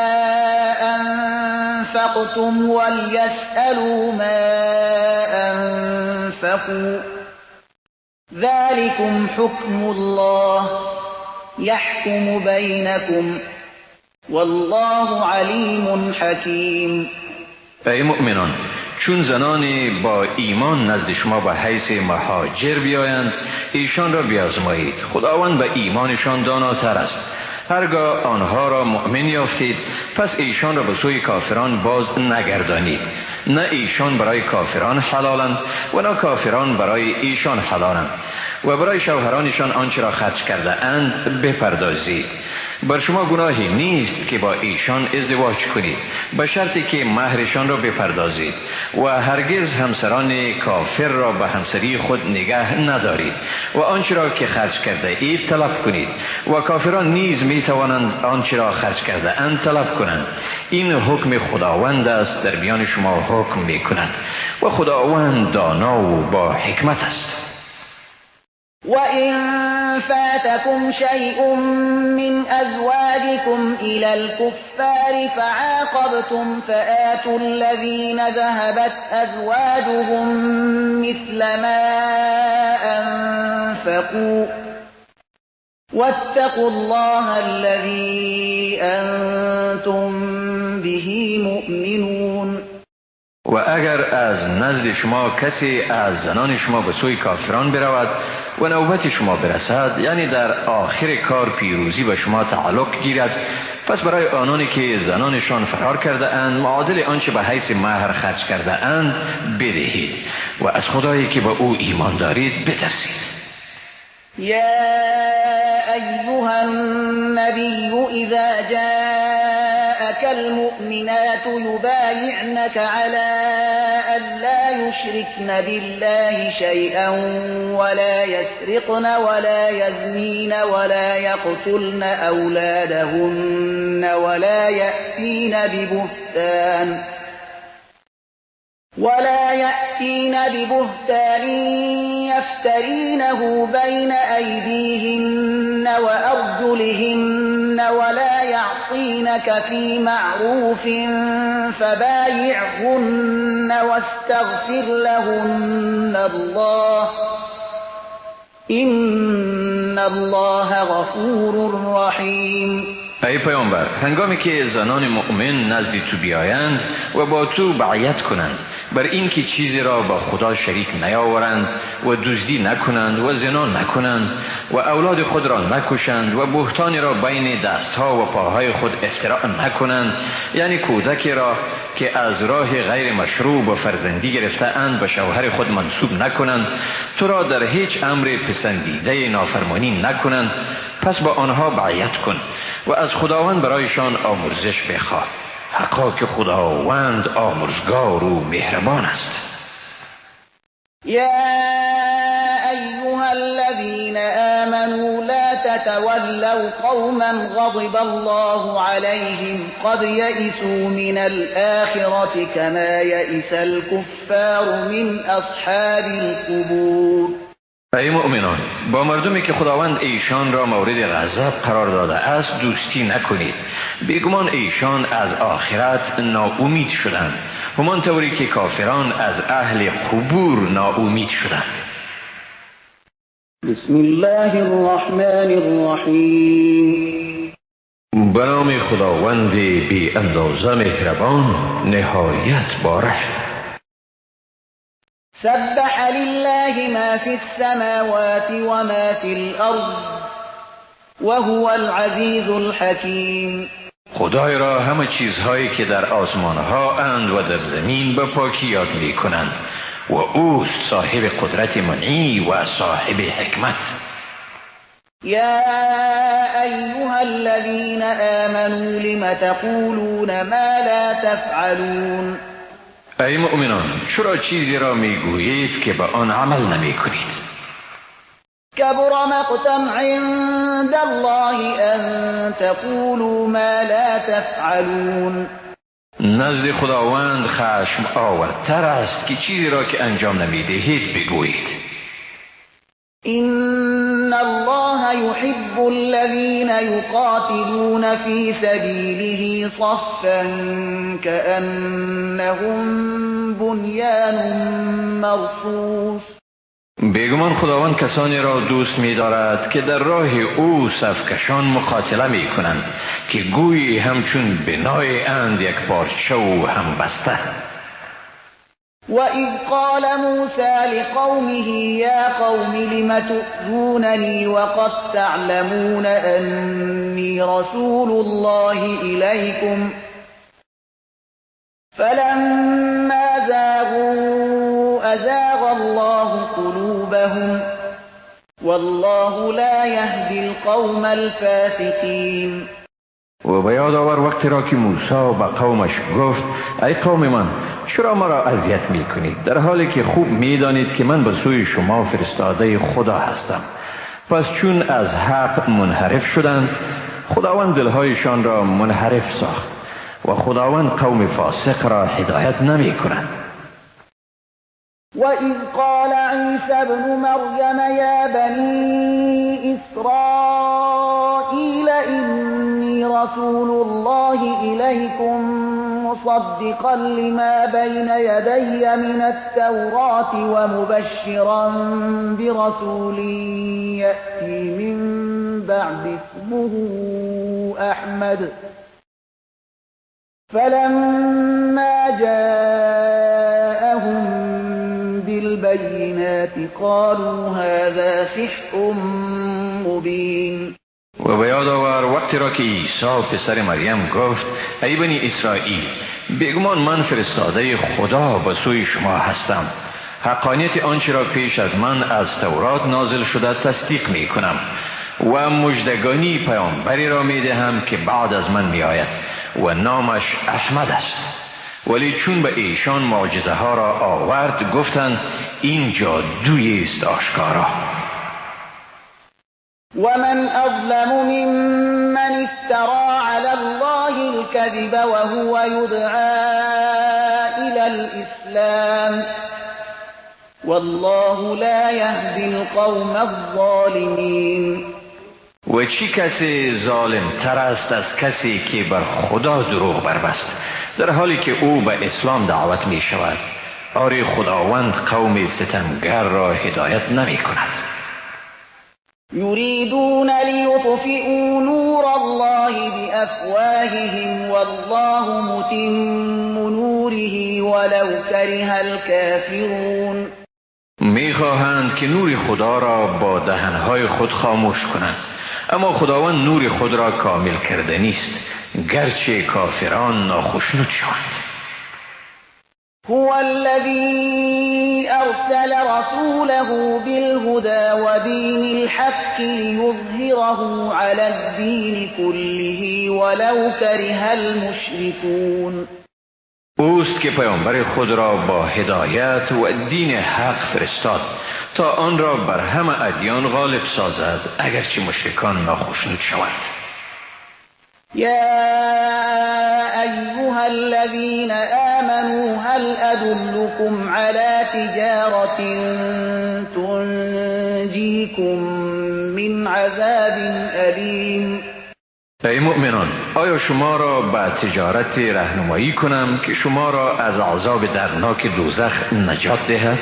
أنفقتم وليسألوا ما أنفقوا ذلكم حكم الله يحكم بينكم والله عليم حكيم. ای مؤمنان، چون زنانی با ایمان نزد شما به حیث مهاجر بیایند ایشان را بیازمایید. خداوند به ایمانشان داناتر است. هرگاه آنها را مؤمن یافتید پس ایشان را به سوی کافران باز نگردانید. نه ایشان برای کافران حلالند و نه کافران برای ایشان حلالند و برای شوهرانشان آنچه را خرج کرده اند بپردازید. بر شما گناهی نیست که با ایشان ازدواج کنید به شرطی که مهرشان را بپردازید و هرگز همسران کافر را به همسری خود نگه ندارید و آنچه را که خرج کرده اید طلب کنید و کافران نیز می توانند آنچه را خرج کرده اند طلب کنند. این حکم خداوند است در میان شما حکم می کند و خداوند دانا و با حکمت است. وَإِن فَاتَكُمْ شَيْءٌ مِّنْ أَزْوَاجِكُمْ إِلَى الْكُفَّارِ فَعَاقَبْتُمْ فَآتُوا الَّذِينَ ذَهَبَتْ أَزْوَاجُهُم مِّثْلَ مَا أَنفَقُوا وَاتَّقُوا اللَّهَ الَّذِي أَنتُم بِهِ مُؤْمِنُونَ. و اگر از نزد شما کسی از زنان شما به سوی کافران برود و نوبت شما برسد، یعنی در آخر کار پیروزی به شما تعلق گیرد، پس برای آنانی که زنانشان فرار کرده اند معادل آنچه به حیث مهر خرج کرده اند بدهید و از خدایی که به او ایمان دارید بترسید. یا ایها النبی اذا جاءك جاءك المؤمنات يبايعنك على أن لا يشركن بالله شيئا ولا يسرقن ولا يزنين ولا يقتلن أولادهن ولا يأتين ببهتان يفترينه بين أيديهن وأرجلهن ولا يعصينك في معروف فبايعهن واستغفر لهن الله إن الله غفور رحیم. ای پیامبر، هنگامی که زنان مؤمن نزد تو بیایند و با تو بیعت کنند بر این که چیزی را با خدا شریک نیاورند و دزدی نکنند و زنا نکنند و اولاد خود را نکشند و بهتانی را بین دستها و پاهای خود افتراء نکنند، یعنی کودکی را که از راه غیر مشروع و فرزندی گرفته اند به شوهر خود منسوب نکنند، تو را در هیچ امر پسندیده نافرمانی نکنند، پس با آنها بیعت کن و از خداوند برایشان آمرزش بخواه، حقا که خداوند آمرزگار و مهربان است. یا ایها الذین آمنوا لا تتولوا قوما غضب الله عليهم قد يئسوا من الآخرة كما يئس الكفار من اصحاب القبور. ای مؤمنان، با مردمی که خداوند ایشان را مورد غضب قرار داده است دوستی نکنید، بیگمان ایشان از آخرت ناامید شدند، همانطوری که کافران از اهل قبور ناامید شدند. بسم الله الرحمن الرحیم. به نام خداوند بی اندازه مهربان نهایت باره. سبح لله ما في السماوات وما في الأرض وهو العزيز الحكيم. خدای را همه چیزهایی که در آسمانها اند و در زمین به پاکی یاد می کنند و اوست صاحب قدرت منعی و صاحب حکمت. یا ایها الذین آمنوا لم تقولون ما لا تفعلون. ای مؤمنان، چرا چیزی را میگویید که به آن عمل نمی کنید؟ کبر مقتا عند الله ان تقولوا ما لا تفعلون. نزد خداوند خشم آورتر است که چیزی را که انجام نمیدهید بگویید. إن الله يحب الذين يقاتلون في سبيله صفا كأنهم بنيان مرصوص. بیگمان خداوند کسانی را دوست می دارد که در راه او صفکشان مقاتله می کنند که گویی همچون بنای اند یک پارچه و هم بسته. وَإِذْ قَالَ مُوسَى لِقَوْمِهِ يَا قَوْمِ لِمَ تُؤْذُونَنِي وَقَدْ تَعْلَمُونَ أَنِّي رَسُولُ اللَّهِ إِلَيْكُمْ فَلَمَّا زَاغُوا أَزَاغَ اللَّهُ قُلُوبَهُمْ وَاللَّهُ لَا يَهْدِي الْقَوْمَ الْفَاسِقِينَ. و به یاد آور وقتی را که موسی به قومش گفت ای قوم من، چرا مرا اذیت می کنید در حالی که خوب می دانید که من به سوی شما فرستاده خدا هستم؟ پس چون از حق منحرف شدند خداوند دلهایشان را منحرف ساخت و خداوند قوم فاسق را هدایت نمی کند. وَإِذْ قَالَ عِيسَى ابْنُ مَرْيَمَ يَا بَنِي إِسْرَائِيلَ إِنِّي رَسُولُ اللَّهِ إِلَيْكُمْ مُصَدِّقًا لِمَا بَيْنَ يَدَيَّ مِنَ التَّوْرَاةِ وَمُبَشِّرًا بِرَسُولٍ يَأْتِي مِن بَعْدِي اسْمُهُ أَحْمَدُ فَلَمَّا جَاءَهُم بالبينات قالوا هذا سحر مبين. و به یاد آور وقتی را که عیسی پسر مریم گفت ای بنی اسرائیل، بیگمان من فرستاده خدا به سوی شما هستم، حقانیت آنچه را پیش از من از تورات نازل شده تصدیق می کنم و مژدگانی پیامبری را می دهم که بعد از من می آید و نامش احمد است. ولی چون به ایشان معجزه ها را آورد گفتند این جادویی است آشکارا. ومن أظلم ممن افترى على الله الكذب وهو يدعى إلى الإسلام والله لا يهدي القوم الظالمين. و چی کسی ظالم تر است از کسی که بر خدا دروغ بربست در حالی که او به اسلام دعوت می شود؟ آری خداوند قوم ستمگر را هدایت نمی کند. يريدون ليطفئوا نور الله بأفواههم والله متم نوره ولو كره الكافرون. میخواهند که نور خدا را با دهنهای خود خاموش کنند، اما خداوند نور خود را کامل کرده نیست گرچه کافران ناخشنود شوند. هو الذي أرسل رسوله بالهدى ودين الحق ليظهره على الدين كله ولو كره المشركون. اوست که پیامبر خود را با هدایت و دین حق فرستاد تا آن را بر همه ادیان غالب سازد اگرچه مشرکان ناخشنود شوند. يا أيها الذين آمنوا هل أدلكم على تجارة تنجيكم من عذاب أليم. ای مؤمنان، آیا شما را به تجارت راهنمایی کنم که شما را از عذاب دردناک دوزخ نجات دهد؟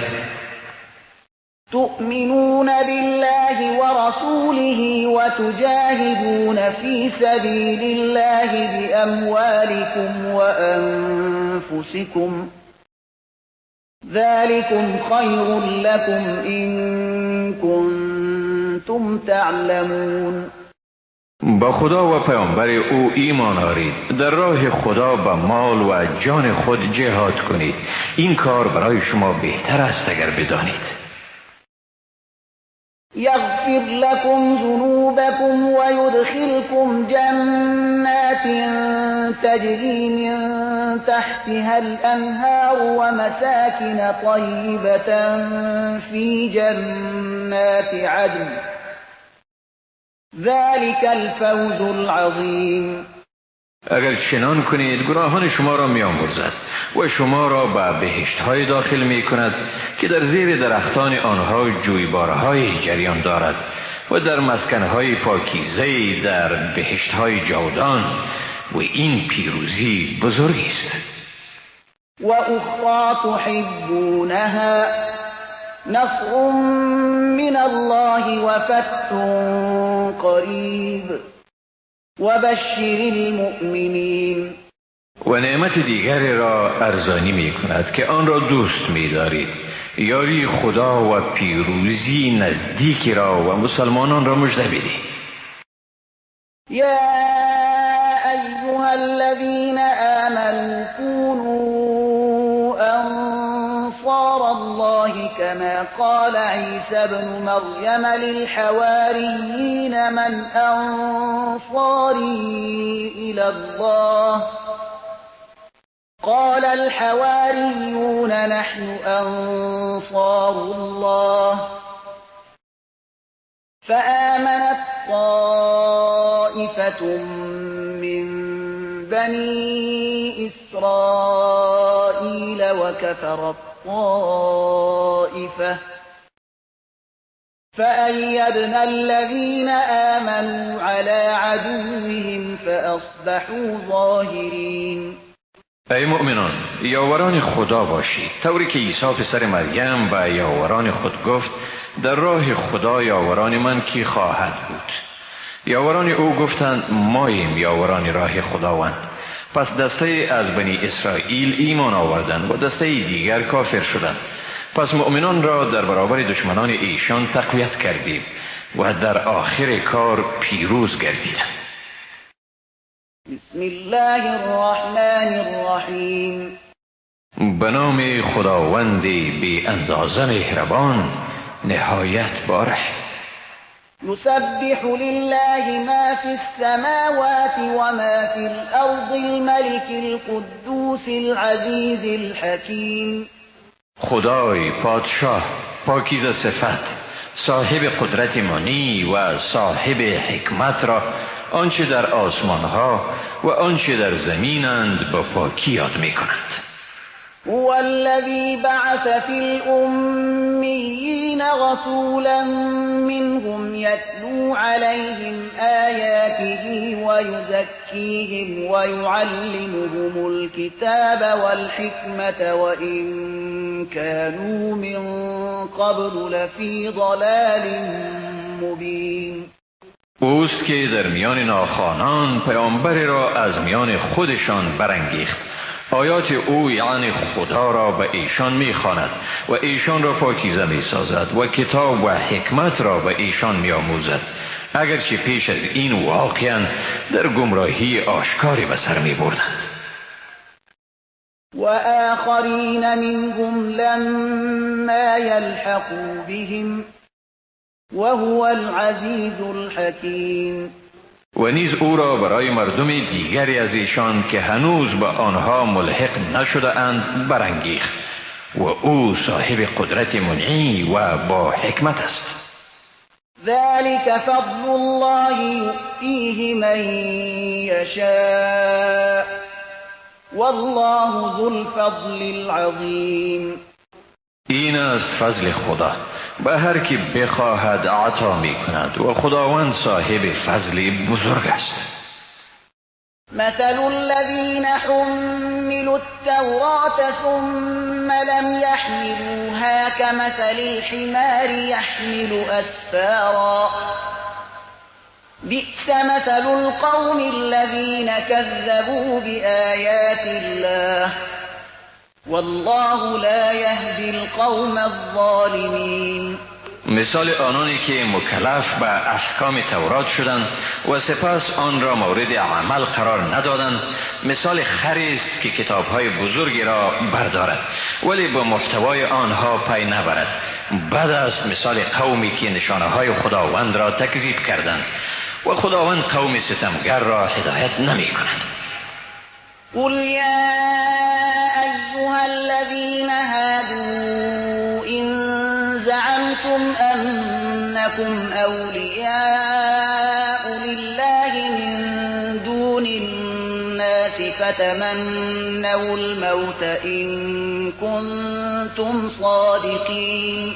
تؤمنون بالله ورسوله وتجاهدون في سبيل الله بأموالكم وأنفسكم ذلكم خير لكم إن كنتم تعلمون. با خدا و پیامبر او ایمان آورید، در راه خدا به مال و جان خود جهاد کنید، این کار برای شما بهتر است اگر بدانید. يغفر لكم ذنوبكم ويدخلكم جنات تجري من تحتها الأنهار ومساكن طيبة في جنات عدن ذلك الفوز العظيم. اگر چنان کنید گناهان شما را می‌آمرزد و شما را به بهشت‌های داخل می‌کند که در زیر درختان آنها جویبارهای جریان دارد و در مسکن‌های پاکیزه در بهشت‌های جاودان و این پیروزی بزرگی است. و اخرى تحبونها نصر من الله و فتح قریب و بشر المؤمنین. و نعمت دیگری را ارزانی می کند که آن را دوست می دارید، یاری خدا و پیروزی نزدیکی را و مسلمانان را مژده بدهید. یا ایها الذین آمنوا كونوا انصار الله كما قال عيسى ابن مريم للحواريين من أنصاري إلى الله قال الحواريون نحن أنصار الله فآمنت طائفة من بني إسرائيل وكفرت طائفة فأيدنا الذين آمنوا على عدوهم فأصبحوا ظاهرين. ای مؤمنان، یاوران خدا باشید، طوری که عیسی پسر مریم به یاوران خود گفت در راه خدا یاوران من کی خواهد بود؟ یاوران او گفتند ماییم یاوران راه خداوند. پس دسته از بنی اسرائیل ایمان آوردند و دسته دیگر کافر شدند. پس مؤمنان را در برابر دشمنان ایشان تقویت کردیم و در آخر کار پیروز گردیدند. بسم الله الرحمن الرحیم. به نام خداوند بی اندازه مهربان نهایت باره. يسبح لله ما في السماوات وما في الأرض الملك القدوس العزيز الحكیم. خدای پادشاه پاکیزه صفت، صاحب قدرت منی و صاحب حکمت را آنچه در آسمانها و آنچه در زمینند با پاکی یاد می کند. هو الذي بعث في الأميين رسولا منهم يتلو عليهم آياته ويزكيهم ويعلمهم الكتاب والحكمة وإن كانوا من قبل لفي ضلال مبين. اوست که در میان ناخوانان پیامبری را از میان خودشان برانگیخت، آیات او یعنی خدا را به ایشان میخواند و ایشان را پاکیزه میسازد و کتاب و حکمت را به ایشان میآموزد، اگرچه پیش از این واقعا در گمراهی آشکاری به سر میبردند. و آخرین منهم لما يلحقوا بهم وهو العزیز الحکیم. و نیز او را برای مردم دیگری از ایشان که هنوز به آنها ملحق نشده اند برانگیخت و او صاحب قدرت منعی و با حکمت است. ذلك فضل الله يؤتيه من يشاء والله ذو الفضل العظیم. این است فضل خدا، به هر کی بخواهد عطا می کند و خداوند صاحب فضل بزرگ است. مثل الذين حملوا التوراة ثم لم يحملوها كمثل الحمار يحمل أسفارا بئس مثل القوم الذين كذبوا بآيات الله والله لا يهدي القوم الظالمين. مثال آنانی که مکلف به احکام تورات شدند و سپس آن را مورد عمل قرار ندادند، مثال خری است که کتاب‌های بزرگی را بردارد ولی به محتوای آنها پی نبرد. بد است مثال قومی که نشانه‌های خداوند را تکذیب کردند و خداوند قوم ستمگر را هدایت نمی کند. قل یا أيها الذين هادوا إن زعمتم أنكم أولياء لله من دون الناس فتمنوا الموت إن كنتم صادقين.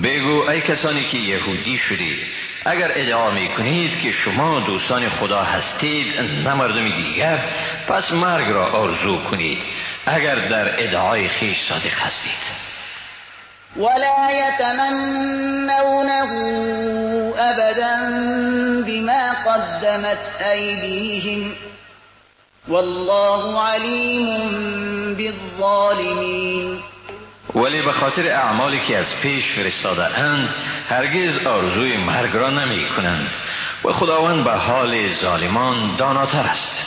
بگو ای کسانی که یهودی شدید، اگر ادعا می کنید که شما دوستان خدا هستید نه مردم دیگر، پس مرگ را آرزو کنید اگر در ادعای خیش صادق هستید. ولا يتمنونه أبدا بما قدمت أيديهم والله عليم بالظالمين. ولی به خاطر اعمالی که از پیش فرستاده اند هرگز آرزوی مرگ را نمی کنند و خداوند به حال ظالمان داناتر است.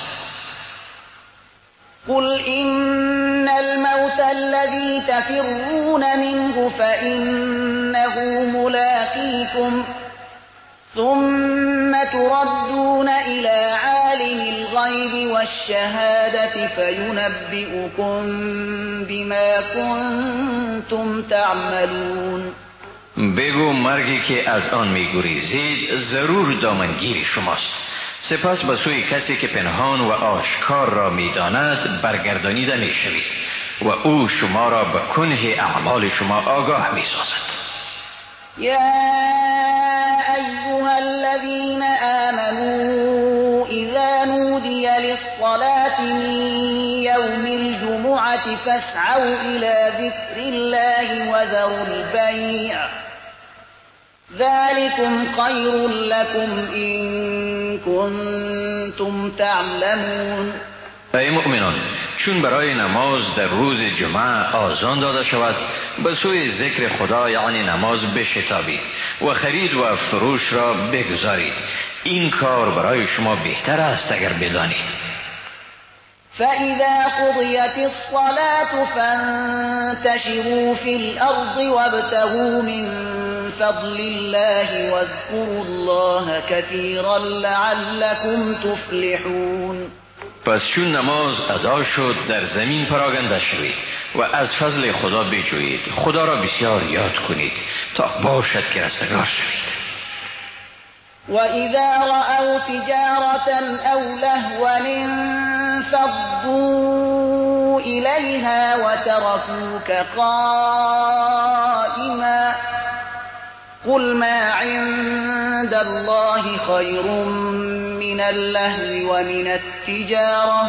قل إن الموت الذي تفرون منه فإنه ملاقيكم ثم تردون إلى عالم الغيب والشهادة فينبئكم بما كنتم تعملون. بگو مرگی که از آن می‌گریزید ضرور دامنگیر شماست، سپس به سوی کسی که پنهان و آشکار را می‌داند برگردانیده می‌شوید و او شما را به کنه اعمال شما آگاه می‌سازد. یا أيها الذين آمنوا إذا نودي للصلاة من يوم الجمعة فاسعوا إلى ذكر الله وذروا البيع ذلكم خير لكم إن كنتم تعلمون. ای مؤمنان، چون برای نماز در روز جمعه آذان داده شود به سوی ذکر خدا یعنی نماز بشتابید و خرید و فروش را بگذارید، این کار برای شما بهتر است اگر بدانید. فإذا قضيت الصلاة فانتشروا في الأرض وابتغوا من فضل الله واذكروا الله كثيرا لعلكم تفلحون. پس چون نماز ادا شد در زمین پراگنده شوید و از فضل خدا بجویید، خدا را بسیار یاد کنید تا باشد که رستگار شوید. وَإِذَا رَأَوْا تِجَارَةً أَوْ لَهْوًا انفَضُّوا إِلَيْهَا وَتَرَكُوكَ قَائِمًا قُلْ مَا عِندَ اللَّهِ خَيْرٌ مِّنَ اللَّهْوِ وَمِنَ التِّجَارَةِ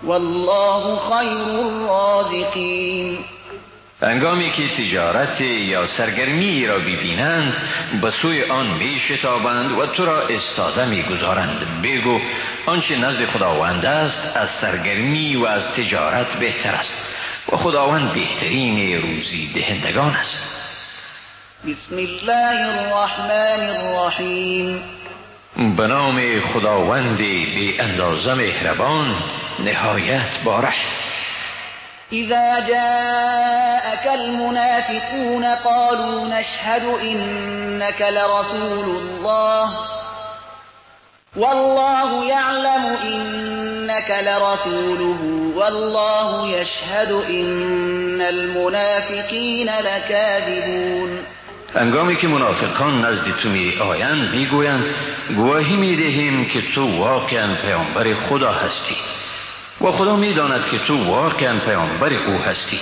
وَاللَّهُ خَيْرُ الرَّازِقِينَ. هنگامی که تجارت یا سرگرمی را ببینند به سوی آن می شتابند و تو را استاده می گذارند. بگو آنچه نزد خداوند است از سرگرمی و از تجارت بهتر است و خداوند بهترین روزی دهندگان است. بسم الله الرحمن الرحیم. به نام خداوند بی اندازه مهربان نهایت باره. إذا جاءك المنافقون قالوا نشهد إنك لرسول الله والله يعلم إنك لرسوله والله يشهد إن المنافقين لكاذبون. هنگامی که منافقان نزد تو می آیند می گویند گواهی می دهیم که تو واقعا پیامبر خدا هستی و خدا می داند که تو واقعا پیامبر او هستی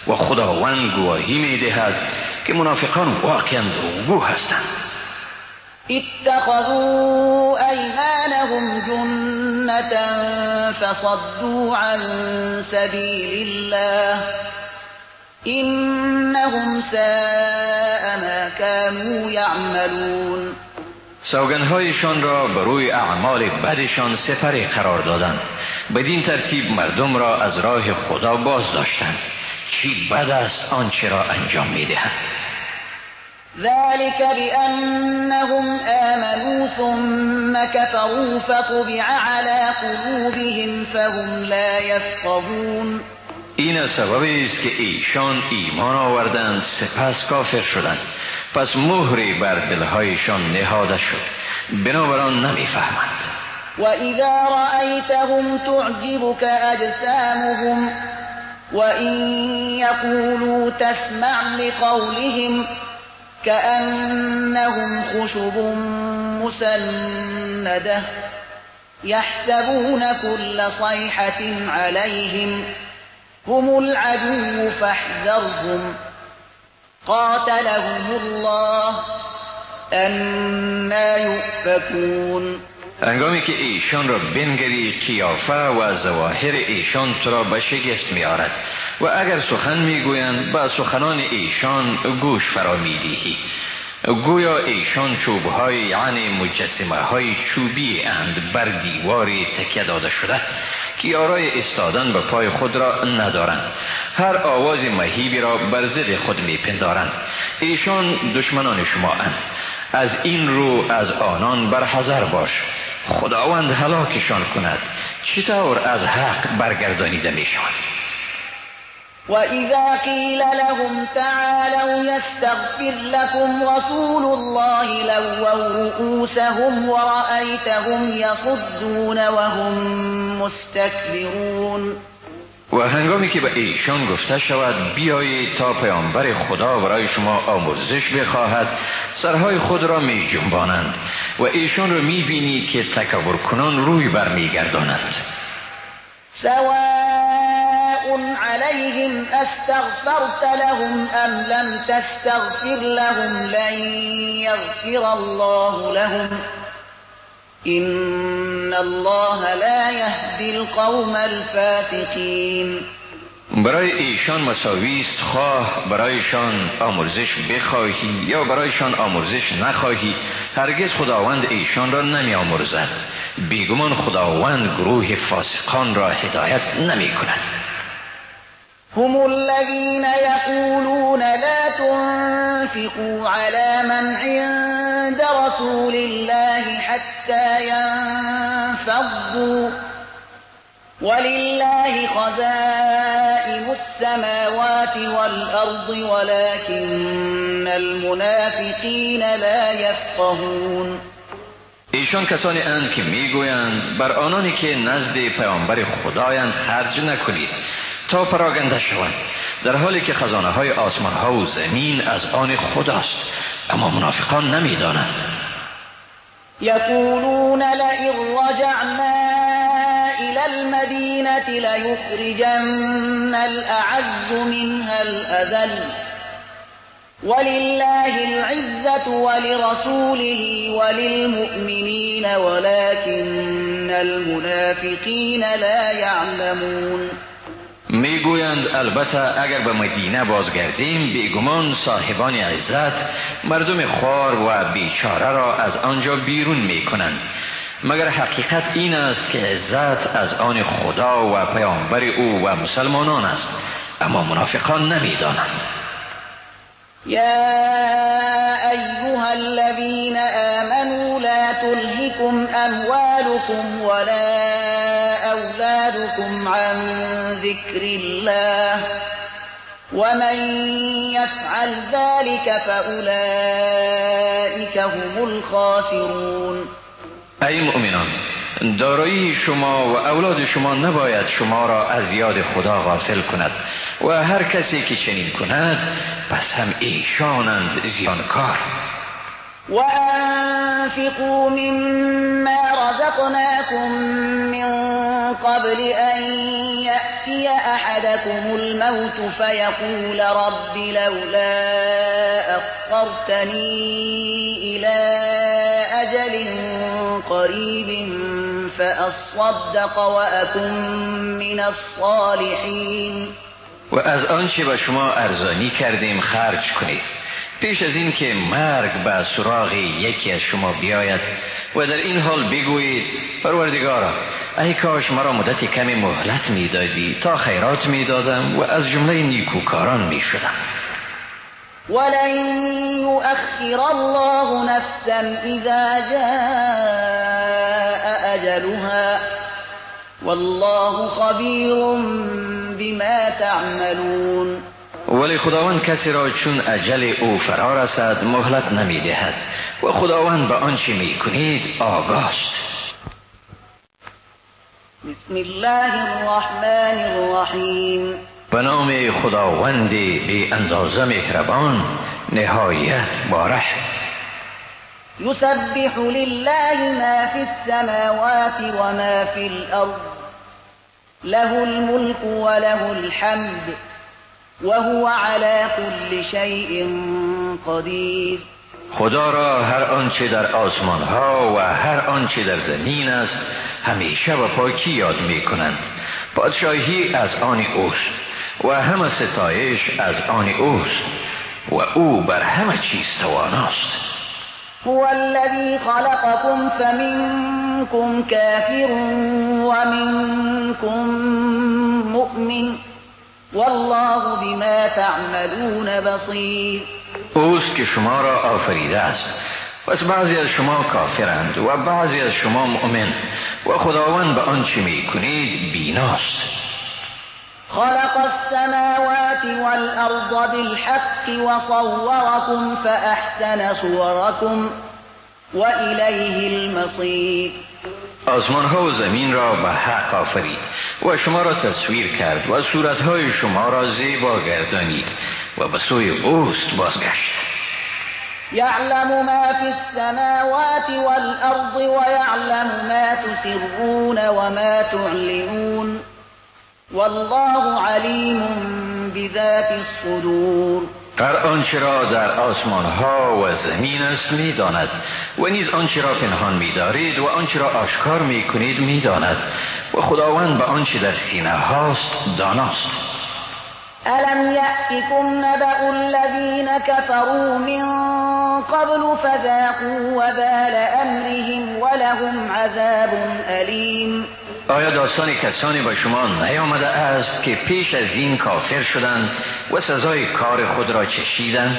و خداوند گواهی می دهد که منافقان واقعا دروغگو هستند. اتخذوا أيمانهم جنة فصدوا عن سبيل الله إنهم ساء ما كانوا يعملون. سوگندهایشان را بر روی اعمال بدشان سپری قرار دادند، بدین ترتیب مردم را از راه خدا باز داشتند. چی بد است آنچه را انجام می‌دهند. ذلك بأنهم آمنوا ثم كفروا فطبع على قلوبهم فهم لا يفقهون. این سبب است که ایشان ایمان آوردند سپس کافر شدند، پس مهری بر دلهایشان نهاده شد، بنابراین نمیفهمند. وَإِذَا رَأَيْتَهُمْ تُعْجِبُكَ أَجْسَامُهُمْ وَإِنْ يَقُولُوا تَسْمَعْ لِقَوْلِهِمْ كَأَنَّهُمْ خُشُبٌ مُّسَنَّدَةٌ يَحْسَبُونَ كُلَّ صَيْحَةٍ عَلَيْهِمْ هُمُ الْعَدُوُّ فَاحْذَرْهُمْ قَاتَلَهُمُ اللَّهُ أَنَّىٰ يُؤْفَكُونَ. هنگامی که ایشان را بنگری قیافه و ظواهر ایشان تو را به شگفت می آرد و اگر سخن می گویند به سخنان ایشان گوش فرا می دیهی. گویا ایشان چوبهای یعنی مجسمه های چوبی اند بر دیواری تکیه داده شده که یارای استادن به پای خود را ندارند. هر آواز مهیبی را بر ضد خود می پندارند. ایشان دشمنان شما اند، از این رو از آنان برحذر باش، خداوند هلاکشان کند. چطور از حق برگردانیده می شوند؟ وَإِذَا قِيلَ لَهُمْ تَعَالَوْا يَسْتَغْفِرْ لَكُمْ رَسُولُ اللَّهِ لَوَّوْا رُءُوسَهُمْ وَرَأَيْتَهُمْ يَصُدُّونَ وَهُمْ مُسْتَكْبِرُونَ. و هنگامی که به ایشان گفته شود بیایید تا پیامبر خدا برای شما آمرزش بخواهد، سرهای خود را می جنبانند و ایشان را می بینی که تکبر کنان روی بر می گردانند. سواء عليهم استغفرت لهم ام لم تستغفر لهم لن يغفر الله لهم إن الله لا يهدي القوم الفاسقين. برای ایشان مساوی است خواه برایشان آمرزش بخواهی یا برایشان آمرزش نخواهی، هرگز خداوند ایشان را نمی آمرزد. بیگمان خداوند گروه فاسقان را هدایت نمی کند. هم الذين يقولون لا تنفقوا على من عند رسول الله حتى ينفضوا ولله خزائن السماوات والأرض ولكن المنافقین لا يفقهون. ایشان کسانی اند که میگویند بر آنانی که نزد پیامبر خدایند خرج نکنید تا پراگنده شوند، در حالی که خزانه های آسمان ها و زمین از آن خداست، اما منافقان نمیدانند. یقولون لئن رجعنا إلى المدينة ليخرجن الأعز منها الأذل ولله العزة ولرسوله وللمؤمنين ولكن المنافقين لا يعلمون. میگویند البته اگر به مدینه بازگردیم بیگمان صاحبان عزت مردم خوار و بیچاره را از آنجا بیرون میکنند، مگر حقیقت این است که عزت از آن خدا و پیامبر او و مسلمانان است، اما منافقان نمیدانند. یا ایها الذین آمنوا لا تلهکم اموالکم ولا اولادکم عن ذکر الله ومن یفعل ذلك فاولئک هم الخاسرون. ای مؤمنان، دارایی شما و اولاد شما نباید شما را از یاد خدا غافل کند و هر کسی که چنین کند پس هم ایشانند زیانکار. وأنفقوا مما رزقناكم من قبل أن يأتي أحدكم الموت فيقول رب لولا أخرتني إلى أجل قريب فأصدق وأكن من الصالحين. و از آنچه به شما ارزانی کردیم خرج کنید پیش از این که مرگ به سراغ یکی از شما بیاید و در این حال بگویید پروردگارا ای کاش مرا مدت کمی مهلت میدادی تا خیرات میدادم و از جمله نیکوکاران میشدم. ولن يؤخر الله نفسا اذا جاء اجلها والله خبیر بما تعملون. ولی خداوند کسی را چون اجل او فرا رسد مهلت نمی دهد و خداوند به آنچه می کنید آگاه است. بسم الله الرحمن الرحیم. به نام خداوند بی اندازه مهربان نهایت باره. یسبح لله ما فی السماوات و ما فی الارض له الملك و له الحمد وهو على كل شيء قدیر. خدا را هر آنچه در آسمان ها و هر آنچه در زمین است همیشه به پاکی یاد می کنند. پادشاهی از آن اوست و همه ستایش از آن اوست و او بر همه چیز تواناست. هو الذي خلقكم فمنكم كافر ومنكم مؤمن والله بما تعملون بصیر. اوست که شما را آفریده است، پس بعضی از شما کافرند و بعضی از شما مؤمن و خداوند به آنچه می کنید بیناست. خلق السماوات والأرض بالحق وصوركم فأحسن صوركم وإليه المصير. آسمان ها و زمین را به حق آفرید و شما را تصویر کرد و صورتهای شما را زیبا گردانید و به سوی اوست بازگشت. یعلم ما فی السماوات والأرض ويعلم ما تسرون وما تعلنون والله علیم بذات الصدور. هر آنچه را در آسمان ها و زمین است می داند و نیز آنچه را پنهان می دارید و آنچه را آشکار می کنید می داند و خداوند به آنچه در سینه هاست داناست. الم یأتکم نبأ الذین کفروا من قبل فذاقوا وبال امرهم ولهم عذاب علیم. آیا داستان کسانی به شما نیامده است که پیش از این کافر شدند و سزای کار خود را چشیدند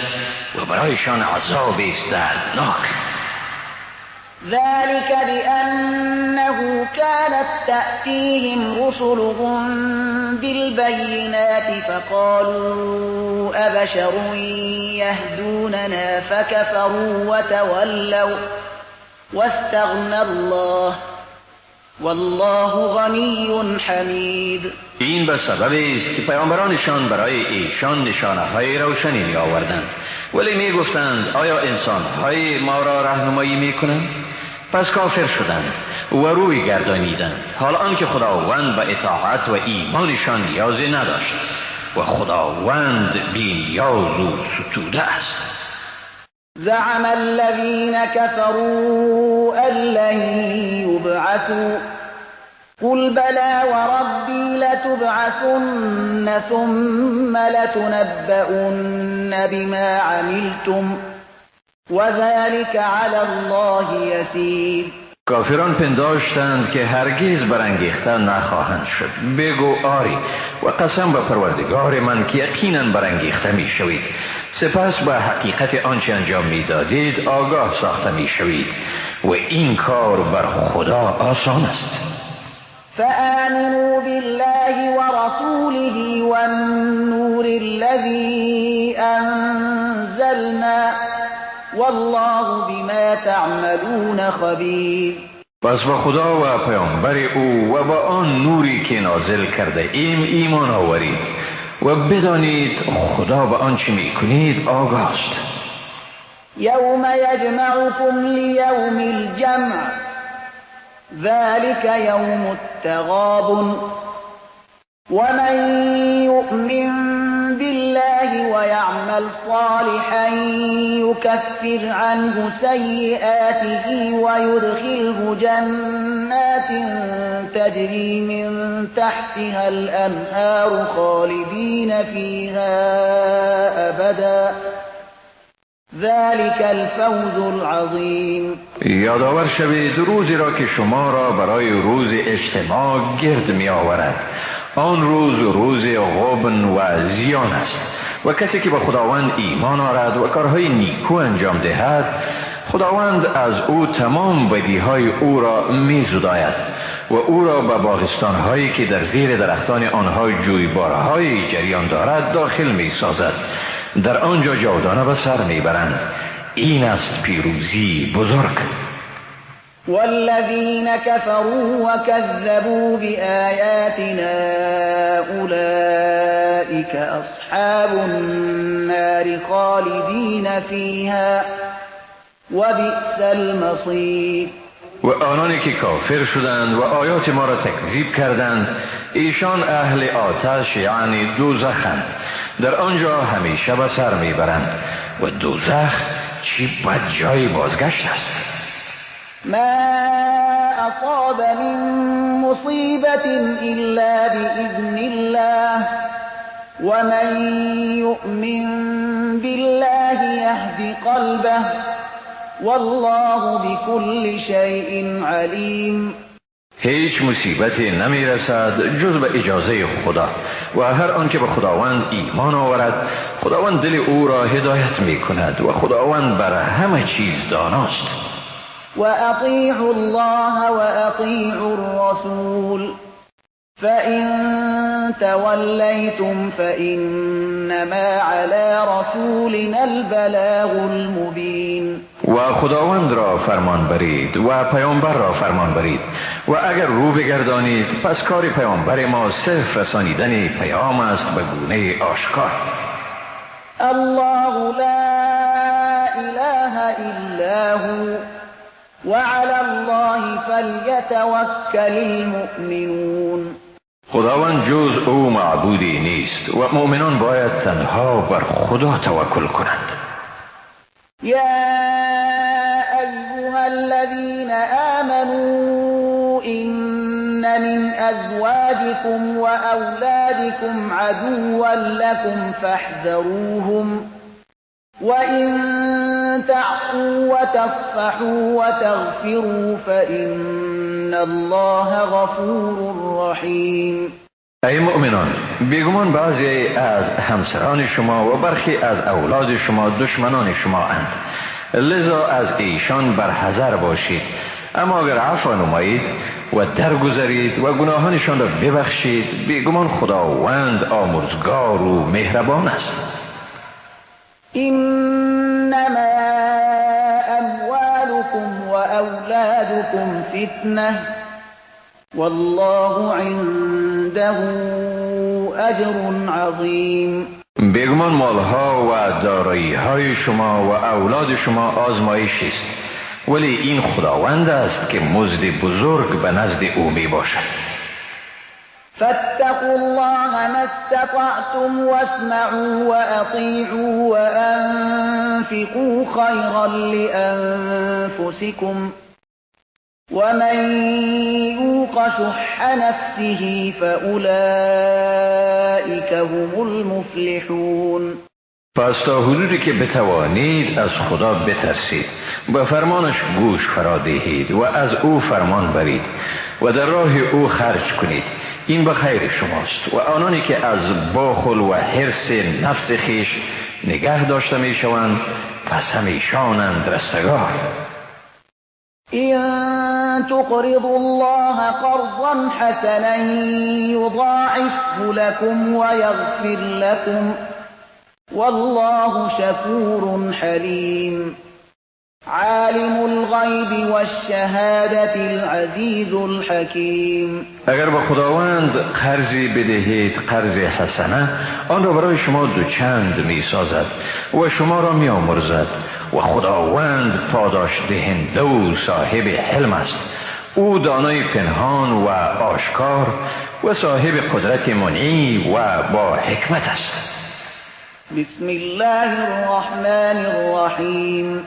و برایشان عذاب است دردناک؟ ذلك بأنه كانت تأتيهم رسلهم بالبينات فقالوا أبشر يهدوننا فكفروا وتولوا واستغنى الله والله غنی حمید. این به سببی است که پیامبرانشان برای ایشان نشانه‌های روشنی می آوردند، ولی می گفتند آیا انسان‌های ما را راهنمایی می کنند؟ پس کافر شدند و روی گردانیدند، حال آنکه خداوند به اطاعت و ایمانشان نیازی نداشت و خداوند بی‌نیاز و ستوده است. زعم الذين كفروا أن لن يبعثوا قل بلى وربي لتبعثن ثم لتنبؤن بما عملتم وذلك على الله يسير. کافران پنداشتند که هرگز برانگیخته نخواهند شد. بگو آری و قسم به پروردگار من که یقینا برانگیخته می شوید، سپس به حقیقت آنچه انجام می دادید آگاه ساخته می شوید و این کار بر خدا آسان است. فآمنوا بالله ورسوله والنور الذي أنزلنا والله بما تعملون خبیر. پس با خدا و پیامبر او و با آن نوری که نازل کرده ایم ایمان آورید و بدانید خدا به آنچه می کنید آگاه است. یوم یجمعکم لیوم الجمع ذلك یوم التغابن ومن یؤمن بالله ويعمل صالحا يكفر عنه سيئاته ويدخله جنات تجري من تحتها الأنهار خالدين فيها أبدا ذلك الفوز العظیم. یادآور شوید روزی را که شما را برای روز اجتماع گرد می آورد. آن روز غبن و زیان است و کسی که به خداوند ایمان آورد و کارهای نیکو انجام دهد خداوند از او تمام بدیهای او را می زداید و او را به باغستانهایی که در زیر درختان آنها جویبارهای جریان دارد داخل می سازد. در آنجا جاودانه به سر می برند. این است پیروزی بزرگ. والذين كفروا وكذبوا بآياتنا أولئك أصحاب النار خالدين فيها وبئس المصير. و آنانی که کافر شدند و آیات ما را تکذیب کردند ایشان اهل آتش یعنی دوزخند، در آنجا همیشه به سر میبرند و دوزخ چی بد جای بازگشت است. ما أصاب من مصيبة إلا بإذن الله ومن يؤمن بالله يهد قلبه والله بكل شيء عليم. هیچ مصیبتی نمی رسد جز به اجازه خدا و هر آن که به خداوند ایمان آورد خداوند دل او را هدایت می کند و خداوند بر همه چیز داناست. وأطيعوا الله وأطيعوا الرسول فإن توليتم فإنما على رسولنا البلاغ المبين. و خداوند را فرمان برید و پیامبر را فرمان برید و اگر رو بگردانید پس کار پیامبر ما صرف رسانیدن پیام است به گونه آشکار. الله لا إله إلا هو وعلى الله فليتوكل المؤمنون. خداوند جز او معبودی نیست و مؤمنان باید تنها بر خدا توکل کنند. يا أيها الذين آمنوا إن من أزواجكم وأولادكم عدوا لكم فاحذروهم وإن تعفوا وتصفحوا وتغفروا فإن الله غفور رحیم. ای مؤمنان، بیگمان بعضی از همسران شما و برخی از اولاد شما دشمنان شما اند، لذا از ایشان برحذر باشید. اما اگر عفو نمایید و درگذرید و گناهانشان را ببخشید، بیگمان خداوند آمرزگار و مهربان است. انما اموالكم واولادكم فتنه والله عنده اجر عظیم. بیگمان مالها و دارایی‌های شما و اولاد شما آزمایشی است، ولی این خداوند است که مزد بزرگ به نزد او می باشد. فاتقوا الله ما استطعتم واسمعوا واطيعوا وانفقوا خيرا لانفسكم ومن يوق شح نفسه فاولئك هم المفلحون. پس تا حدودی که بتوانید از خدا بترسید، به فرمانش گوش فرا دهید و از او فرمان برید و در راه او خرج کنید. این به خیر شماست. و آنانی که از بخل و حرص نفس خیش نگه داشته می شوند، پس همیشانند رستگار. إن تقرضوا الله قرضا حسنا يضاعفه لكم ويغفر لكم والله شكور حليم. عالم الغیب والشهادة العزیز الحکیم. اگر به خداوند قرضی بدهید، قرض حسنه، آن را برای شما دوچند می سازد و شما را می آمرزد و خداوند پاداش دهنده و صاحب حلم است. او دانای پنهان و آشکار و صاحب قدرت منعی و با حکمت است. بسم الله الرحمن الرحیم.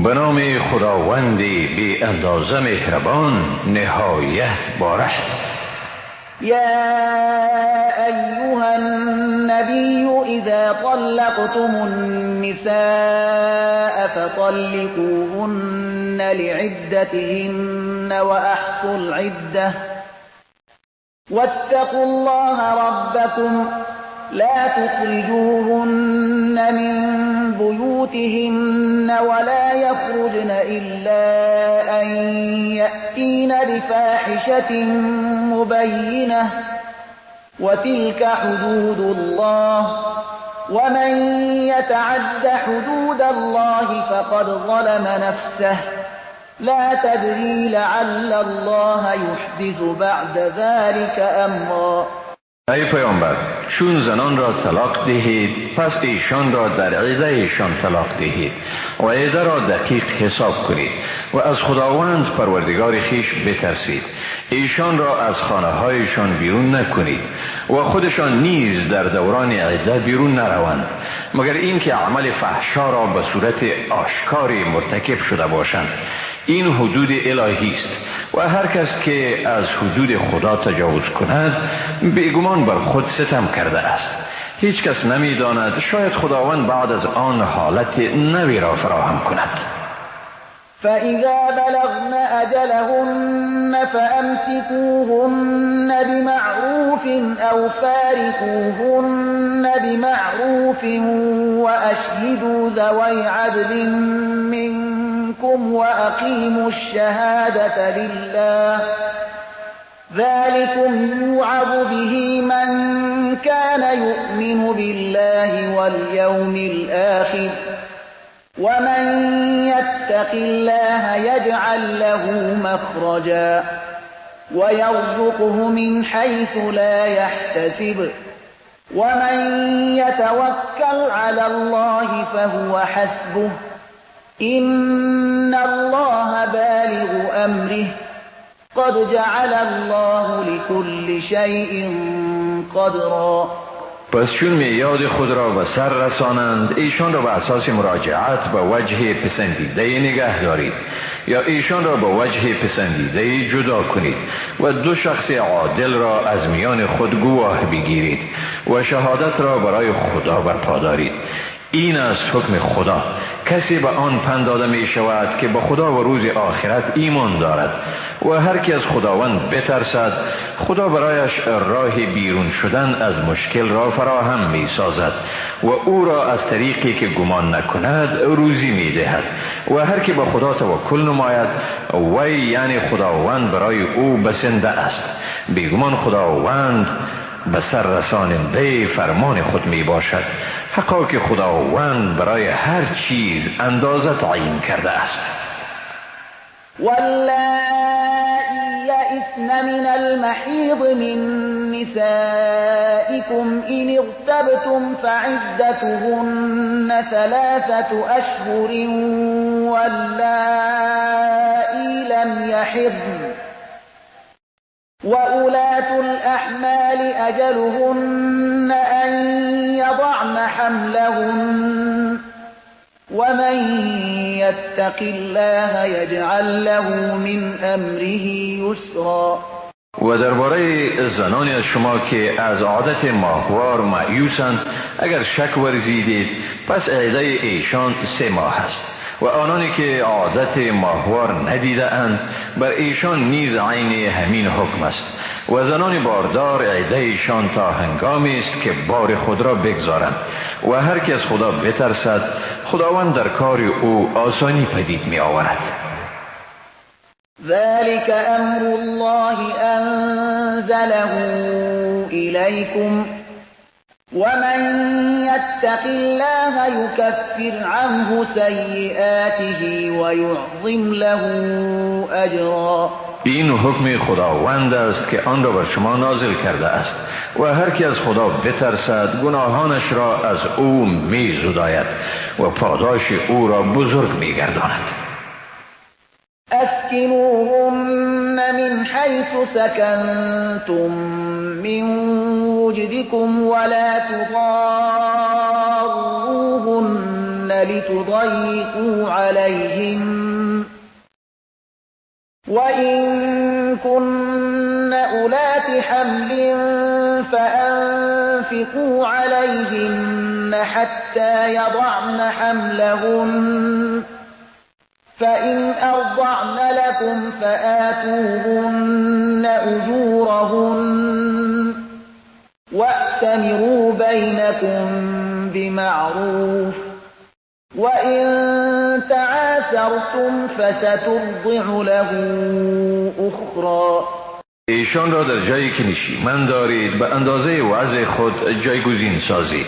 به نام خداوند بی اندازه مهربان، نهایت باره. یا ایها النبی اذا طلقتم النساء فطلقوهن لعدتهن واحصوا العده واتقوا الله ربكم لا تخرجوهن من بيوتهن ولا يخرجن إلا أن يأتين بفاحشة مبينة وتلك حدود الله ومن يتعد حدود الله فقد ظلم نفسه لا تدري لعل الله يحدث بعد ذلك أمرا. ای پیامبر، چون زنان را طلاق دهید، پس ایشان را در عده ایشان طلاق دهید و عده را دقیق حساب کنید و از خداوند پروردگار خیش بترسید. ایشان را از خانه هایشان بیرون نکنید و خودشان نیز در دوران عده بیرون نروند، مگر اینکه عمل فحشا را به صورت آشکاری مرتکب شده باشند. این حدود الهی است و هر کس که از حدود خدا تجاوز کند، بیگمان بر خود ستم کرده است. هیچ کس نمی داند شاید خداوند بعد از آن حالت نوی را فراهم کند. فإذا بلغن أجلهن فأمسكوهن بمعروف أو فارقوهن بمعروف وأشهدوا ذوي عدل منكم وأقيموا الشهادة لله ذلكم يوعظ به من كان يؤمن بالله واليوم الآخر ومن يتق الله يجعل له مخرجا ويرزقه من حيث لا يحتسب ومن يتوكل على الله فهو حسبه إن الله بالغ أمره قد جعل الله لكل شيء قدرا. پس چون میاد خود را به سر رسانند، ایشان را به اساس مراجعت به وجه پسندیده نگه دارید یا ایشان را به وجه پسندیده جدا کنید و دو شخص عادل را از میان خود گواه بگیرید و شهادت را برای خدا برپا دارید. این است حکم خدا. کسی به آن پند داده می شود که به خدا و روز آخرت ایمان دارد و هر کی از خداوند بترسد، خدا برایش راه بیرون شدن از مشکل را فراهم می سازد و او را از طریقی که گمان نکند روزی می دهد و هر کی به خدا توکل نماید، وی یعنی خداوند برای او بسنده است. بیگمان خداوند به سر رساننده فرمان خود می باشد. حقا که خداوند برای هر چیز اندازه تعیین کرده است. واللائي يئسن من المحيض من نسائكم إن ارتبتم فعدتهن 3 أشهر واللائي لم يحضن وأولاة الأحمال أجلهن أن يضعن حملهن ومن يتق الله يجعل له من أمره يسرا. و درباره زنانی از شما که از عادت ماهوار مایوسند، اگر شک ورزیدید پس عده ایشان 3 ماه است و آنانی که عادت ماهوار ندیده اند بر ایشان نیز عین همین حکم است و زنان باردار عده ایشان تا هنگامی است که بار خود را بگذارند و هر که از خدا بترسد خداوند در کار او آسانی پدید می آورد. ذلك امر الله انزله الیکم ومن يتق الله يكفر عنه سيئاته ويعظم له اجرا. این حکم خداوند است که آن را بر شما نازل کرده است و هر کی از خدا بترسد گناهانش را از او می زداید و پاداش او را بزرگ می گرداند. اسکنوهن من حیث سکنتم من وجدكم ولا تضاروهن لتضيقوا عليهم وإن كن أولات حمل فأنفقوا عليهن حتى يضعن حملهن فإن أرضعن لكم فآتوهن أجورهن وأتمروا بينكم بمعروف وإن تعاسرتم فسترضع له أخرى. ایشان را در جایی که نشیمن دارید به اندازه وضع خود جایگزین سازید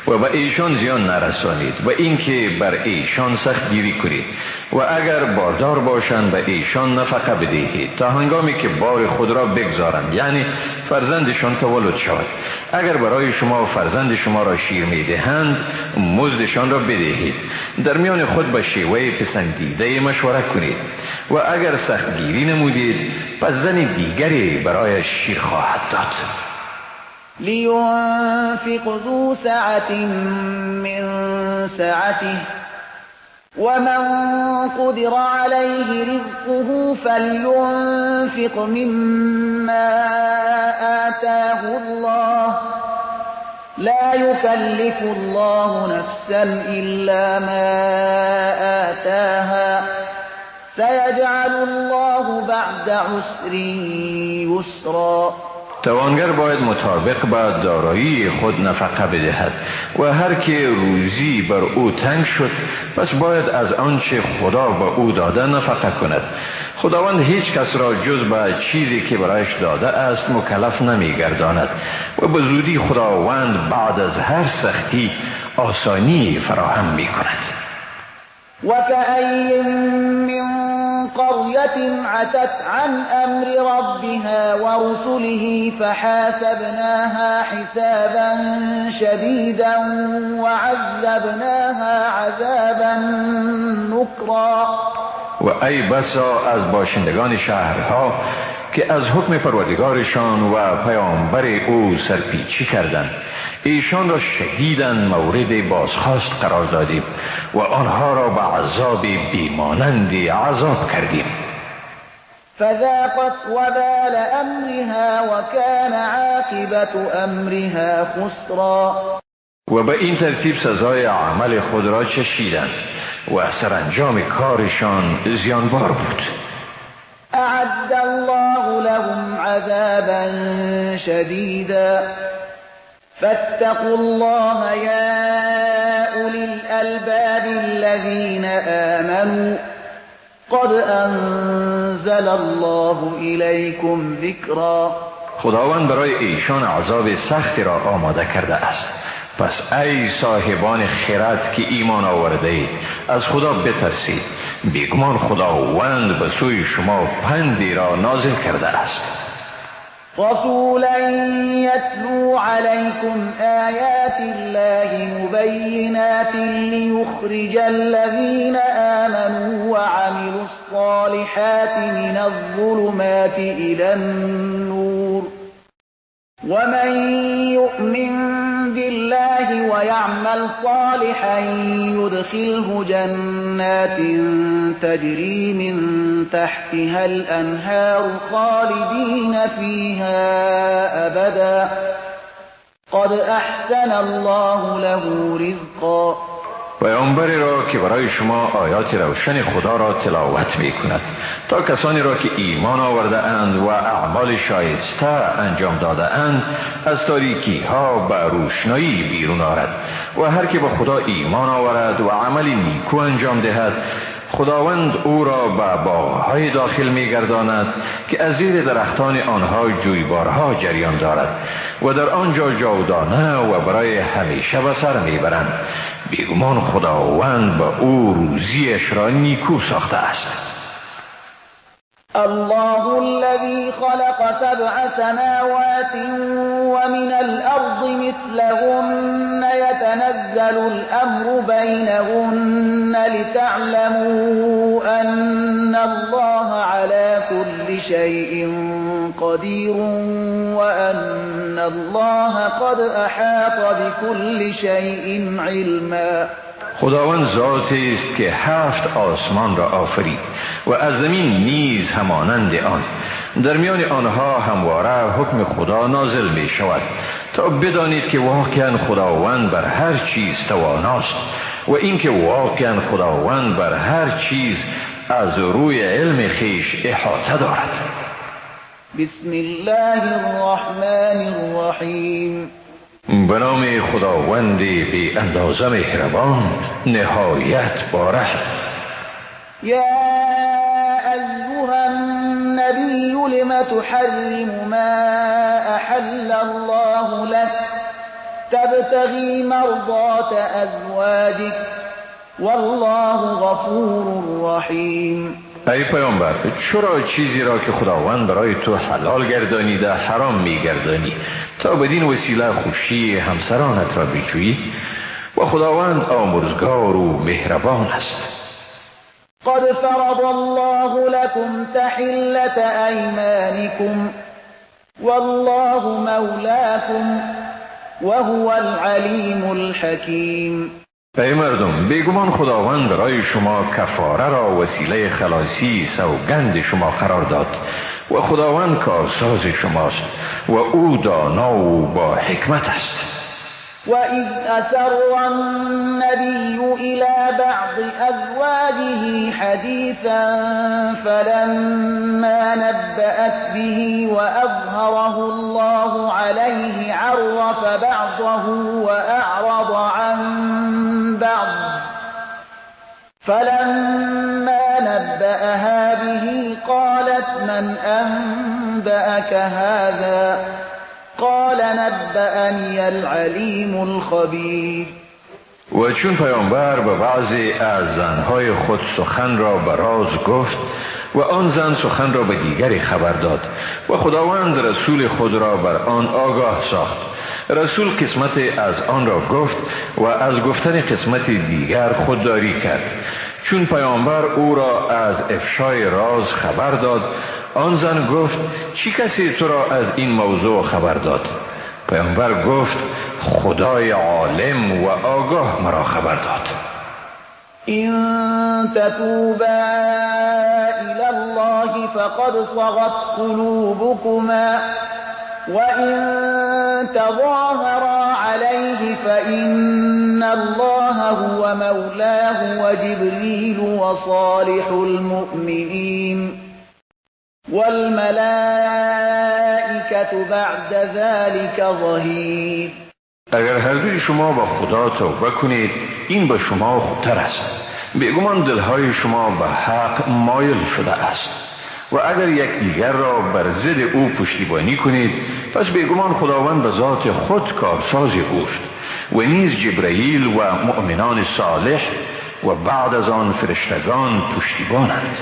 و به ایشان زیان نرسانید و اینکه بر ایشان سخت گیری کنید و اگر باردار باشند به ایشان نفقه بدهید تا هنگامی که بار خود را بگذارند، یعنی فرزندشان تولد شود. اگر برای شما فرزند شما را شیر میدهند مزدشان را بدهید. در میان خود به شیوه پسندیده مشوره کنید و اگر سخت گیری نمودید پس زن دیگری برای شیر خواهد داد. لينفق ذو سعة من سعته ومن قدر عليه رزقه فلينفق مما آتاه الله لا يكلف الله نفسا إلا ما آتاها سيجعل الله بعد عسر يسرا. توانگر باید مطابق با دارایی خود نفقه بدهد و هر که روزی بر او تنگ شد پس باید از آنچه خدا به او داده نفقه کند. خداوند هیچ کس را جز به چیزی که برایش داده است مکلف نمی گرداند و به زودی خداوند بعد از هر سختی آسانی فراهم می کند. وكأي من قرية عتت عن أمر ربها ورسله فحاسبناها حسابا شديدا وعذبناها عذابا نكرا. و ای بسا از باشندگان شهرها که از حکم پروردگارشان و پیامبر او سرپیچی کردند، ایشان را شدیداً مورد بازخواست قرار دادیم و آنها را به عذاب بیمانندی عذاب کردیم. فذاقت وبال امرها وكان عاقبة امرها خسرا. و به این ترتیب سزای عمل خود را چشیدند و سرانجام کارشان زیانبار بود. اعد الله لهم عذابا شدیدا فاتقوا الله يا أولي الألباب الذين آمنوا قد أنزل الله إليكم ذكرا. خداوند برای ایشان عذاب سختی را آماده کرده است. پس ای صاحبان خرد که ایمان آورده اید از خدا بترسید. بیگمان خداوند به سوی شما پندی را نازل کرده است. رسولا يتلو عليكم آيات الله مبينات ليخرج الذين آمنوا وعملوا الصالحات من الظلمات إلى النور ومن يؤمن بالله ويعمل صالحا يدخله جنات تجري من تحتها الأنهار خالدين فيها أبدا قد أحسن الله له رزقا. پیامبری را که برای شما آیات روشن خدا را تلاوت می کند تا کسانی را که ایمان آورده اند و اعمال شایسته انجام داده اند از تاریکی ها به روشنایی بیرون آرد و هر که به خدا ایمان آورد و عملی نیکو انجام دهد خداوند او را به باغ‌های داخل می‌گرداند که از زیر درختان آنها جویبارها جریان دارد و در آنجا جاودانه و برای همیشه به سر می‌برند. بیگمان خداوند به او روزیش را نیکو ساخته است. الله الذي خلق 7 سماوات ومن الأرض مثلهن يتنزل الأمر بينهن لتعلموا أن الله على كل شيء قدير وأن الله قد أحاط بكل شيء علما. خداوند ذاتی است که 7 آسمان را آفرید و از زمین نیز همانند آن. در میان آنها همواره حکم خدا نازل می شود تا بدانید که واقعا خداوند بر هر چیز تواناست و اینکه واقعا خداوند بر هر چیز از روی علم خیش احاطه دارد. بسم الله الرحمن الرحیم. به نام خداوند بی اندازه مهربان نهایت باره. یا ایها النبی لم تحرم ما احل الله لك تبتغی مرضات ازواجك والله غفور رحیم. ای پیامبر چرا چیزی را که خداوند برای تو حلال گردانیده حرام میگردانی تا بدین وسیله خوشی همسرانت را بجویی و خداوند آمرزگار و مهربان است. قد فرض الله لكم تحلة أيمانكم والله مولاكم وهو العليم الحكيم. ای مردم بیگمان خداوند برای شما کفاره را وسیله خلاصی سوگند شما قرار داد و خداوند کارساز شماست و او دانا و با حکمت است. وَإِذْ أَسَرَّ النَّبِيُّ إِلَى بَعْضِ أَزْوَاجِهِ حَدِيثًا فَلَمَّا نَبَّأَتْ بِهِ وَأَظْهَرَهُ اللَّهُ عَلَيْهِ عَرَّفَ بَعْضَهُ وَأَعْرَضَ عَن بَعْضٍ فَلَمَّا نَبَّأَهَا بِهِ قَالَتْ مَنْ أَنبَأَكَ هَذَا قال نبأني العليم الخبير. و چون پیامبر به بعضی از زنهای خود سخن را به راز گفت و آن زن سخن را به دیگری خبر داد و خداوند رسول خود را بر آن آگاه ساخت. رسول قسمت از آن را گفت و از گفتن قسمت دیگر خودداری کرد. چون پیامبر او را از افشای راز خبر داد آن زن گفت چی کسی تو را از این موضوع خبر داد؟ پیامبر گفت خدای عالم و آگاه مرا خبر داد. إن تتوبا إلى الله فقد صغت قلوبكما وإن تظاهرا عليه فإن الله هو مولاه وجبريل وصالح المؤمنين والملائكة بعد ذلك ظهیر. اگر هر دوی شما با خدا توبه کنید این به شما خوبتر است. بیگمان دلهای شما به حق مایل شده است و اگر یکدیگر را بر ضد او پشتیبانی کنید پس بیگمان خداوند به ذات خود کارساز اوست و نیز جبرئیل و مؤمنان صالح و بعد از آن فرشتگان پشتیبانند.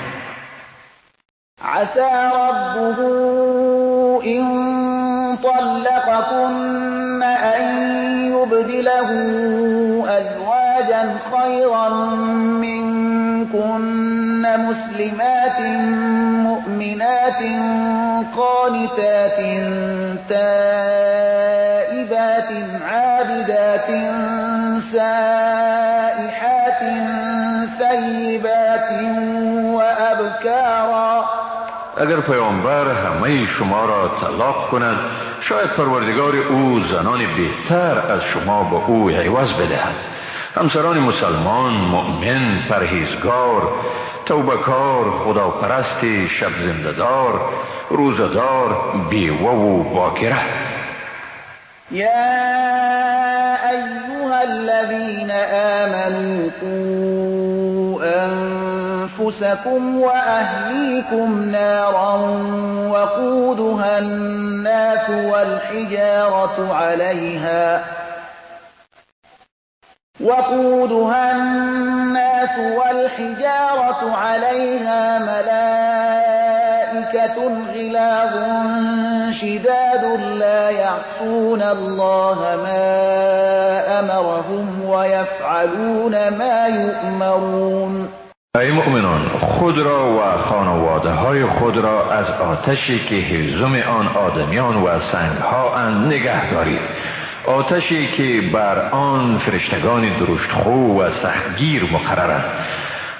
عسى ربه إن طلقكن أن يبدله أزواجا خيرا منكن مسلمات مؤمنات قانتات تائبات عابدات سائحات ثيبات وأبكارا. اگر پیامبر همه شما را طلاق کند شاید پروردگار او زنان بهتر از شما به او عوض بدهد، همسران مسلمان، مؤمن، پرهیزگار، توبه‌کار، خداپرست، شب زنده‌دار، روزه‌دار، بیوه و باکره. یا ایها الذین آمنوا قوا أنفسكم وأهليكم نارا وقودها الناس والحجارة عليها ملائكة غلاظ شداد لا يعصون الله ما أمرهم ويفعلون ما يؤمرون. ای مؤمنان، خود را و خانواده های خود را از آتشی که هیزم آن آدمیان و سنگ ها اند نگه دارید، آتشی که بر آن فرشتگان درشتخو و سختگیر مقررند.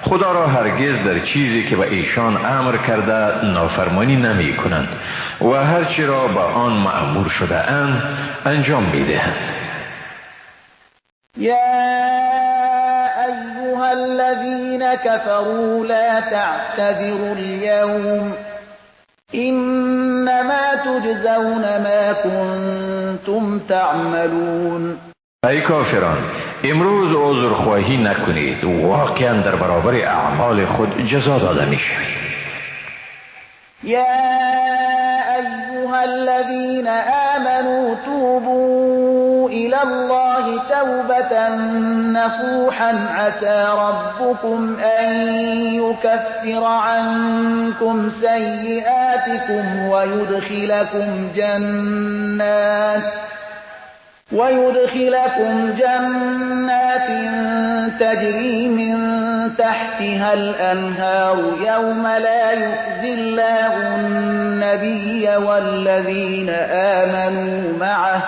خدا را هرگز در چیزی که به ایشان امر کرده نافرمانی نمی کنند و هرچی را به آن مأمور شده اند انجام می دهند. یا ایها الذین كفروا لا تعتذروا اليوم انما تجزون ما کنتم تعملون. ای کافران، امروز عذرخواهی نکنید، واقعا در برابر اعمال خود جزا داده می شوید. یا ایها الذین آمنوا توبوا الى الله توبة نصوحا عسى ربكم ان يكفر عنكم سيئاتكم ويدخلكم جنات تجري من تحتها الأنهار يوم لا يخزي الله النبي والذين آمنوا معه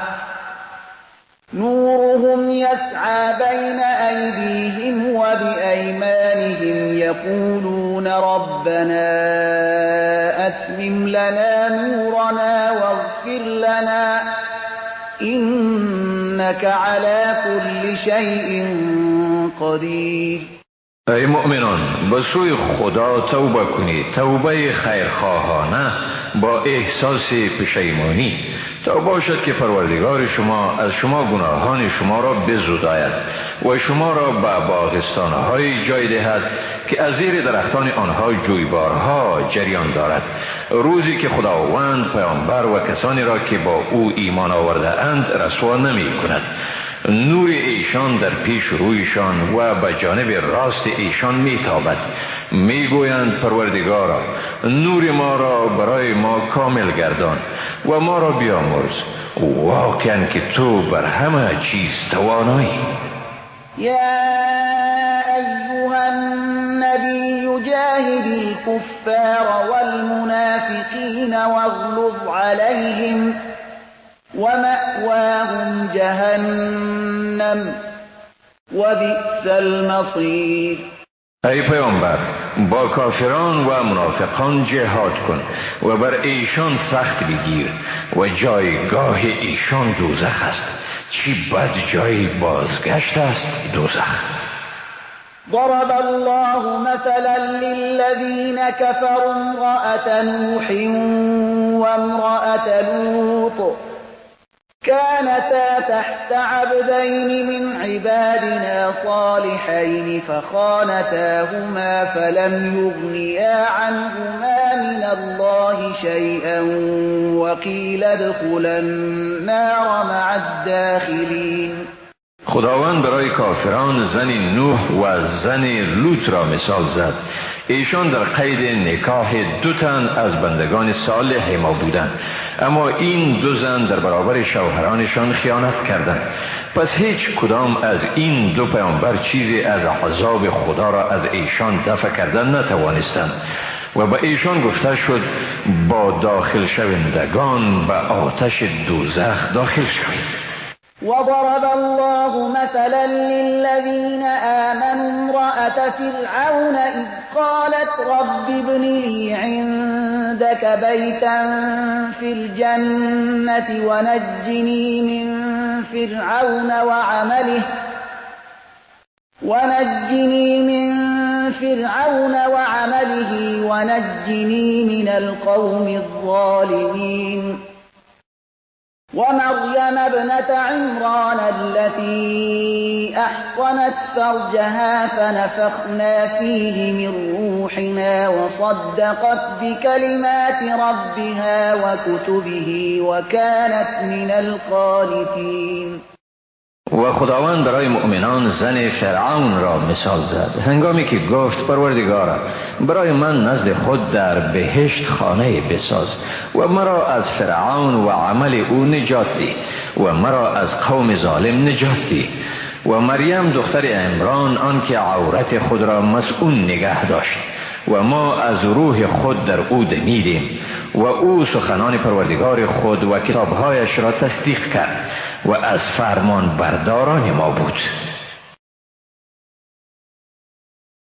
نورهم يسعى بين أيديهم وبأيمانهم يقولون ربنا أتمم لنا نورنا واغفر لنا إنك على كل شيء قدیر. ای مؤمنان، به سوی خدا توبه کنید، توبه خیرخواهانه با احساس پشیمانی، تا باشد که پروردگار شما از شما گناهان شما را بزداید و شما را به باغستان‌های جای دهد که از زیر درختان آنها جویبارها جریان دارد، روزی که خداوند پیامبر و کسانی را که با او ایمان آورده اند رسوا نمی کند. نور ایشان در پیش رویشان و به جانب راست ایشان میتابد، میگویند پروردگارا نور ما را برای ما کامل گردان و ما را بیامرز، واقعا که تو بر همه چیز توانایی. یا ایها النبی جاهد الكفار والمنافقین واغلظ علیهم ومأواهم جهنم وبئس المصیر. ای پیامبر، با کافران و منافقان جهاد کن و بر ایشان سخت بگیر و جایگاه ایشان دوزخ است. چی بد جای بازگشت است دوزخ. ضرب الله مثلا للذين كفروا امرأة نوح وامرأة لوط كانتا تحت عبدين من عبادنا صالحين فخانتاهما فلم يغنيا عنهما من الله شيئا وقيل ادخلا النار مع الداخلين. خداوند برای کافران زن نوح و زن لوط را مثال زد. ایشان در قید نکاح دو تن از بندگان صالح ما بودند، اما این دو زن در برابر شوهرانشان خیانت کردند. پس هیچ کدام از این دو پیامبر چیزی از عذاب خدا را از ایشان دفع کردن نتوانستند و به ایشان گفته شد با داخل شوندگان به آتش دوزخ داخل شوید. وضرب الله مثلا للذين آمنوا امرأة فرعون إذ قالت رب ابن لي عندك بيتا في الجنة ونجني من فرعون وعمله ونجني من القوم الظالمين. ومريم ابنة عمران التي أحصنت فرجها فنفخنا فيه من روحنا وصدقت بكلمات ربها وكتبه وكانت من القانتين. و خداوند برای مؤمنان زن فرعون را مثال زد هنگامی که گفت پروردگارا برای من نزد خود در بهشت خانه بساز و مرا از فرعون و عمل او نجات دی و مرا از قوم ظالم نجات دی. و مریم دختر عمران آنکه عورت خود را مسئول نگه داشت و ما از روح خود در او دمیدیم و او سخنان پروردگار خود و کتابهایش را تصدیق کرد و از فرمان برداران ما بود.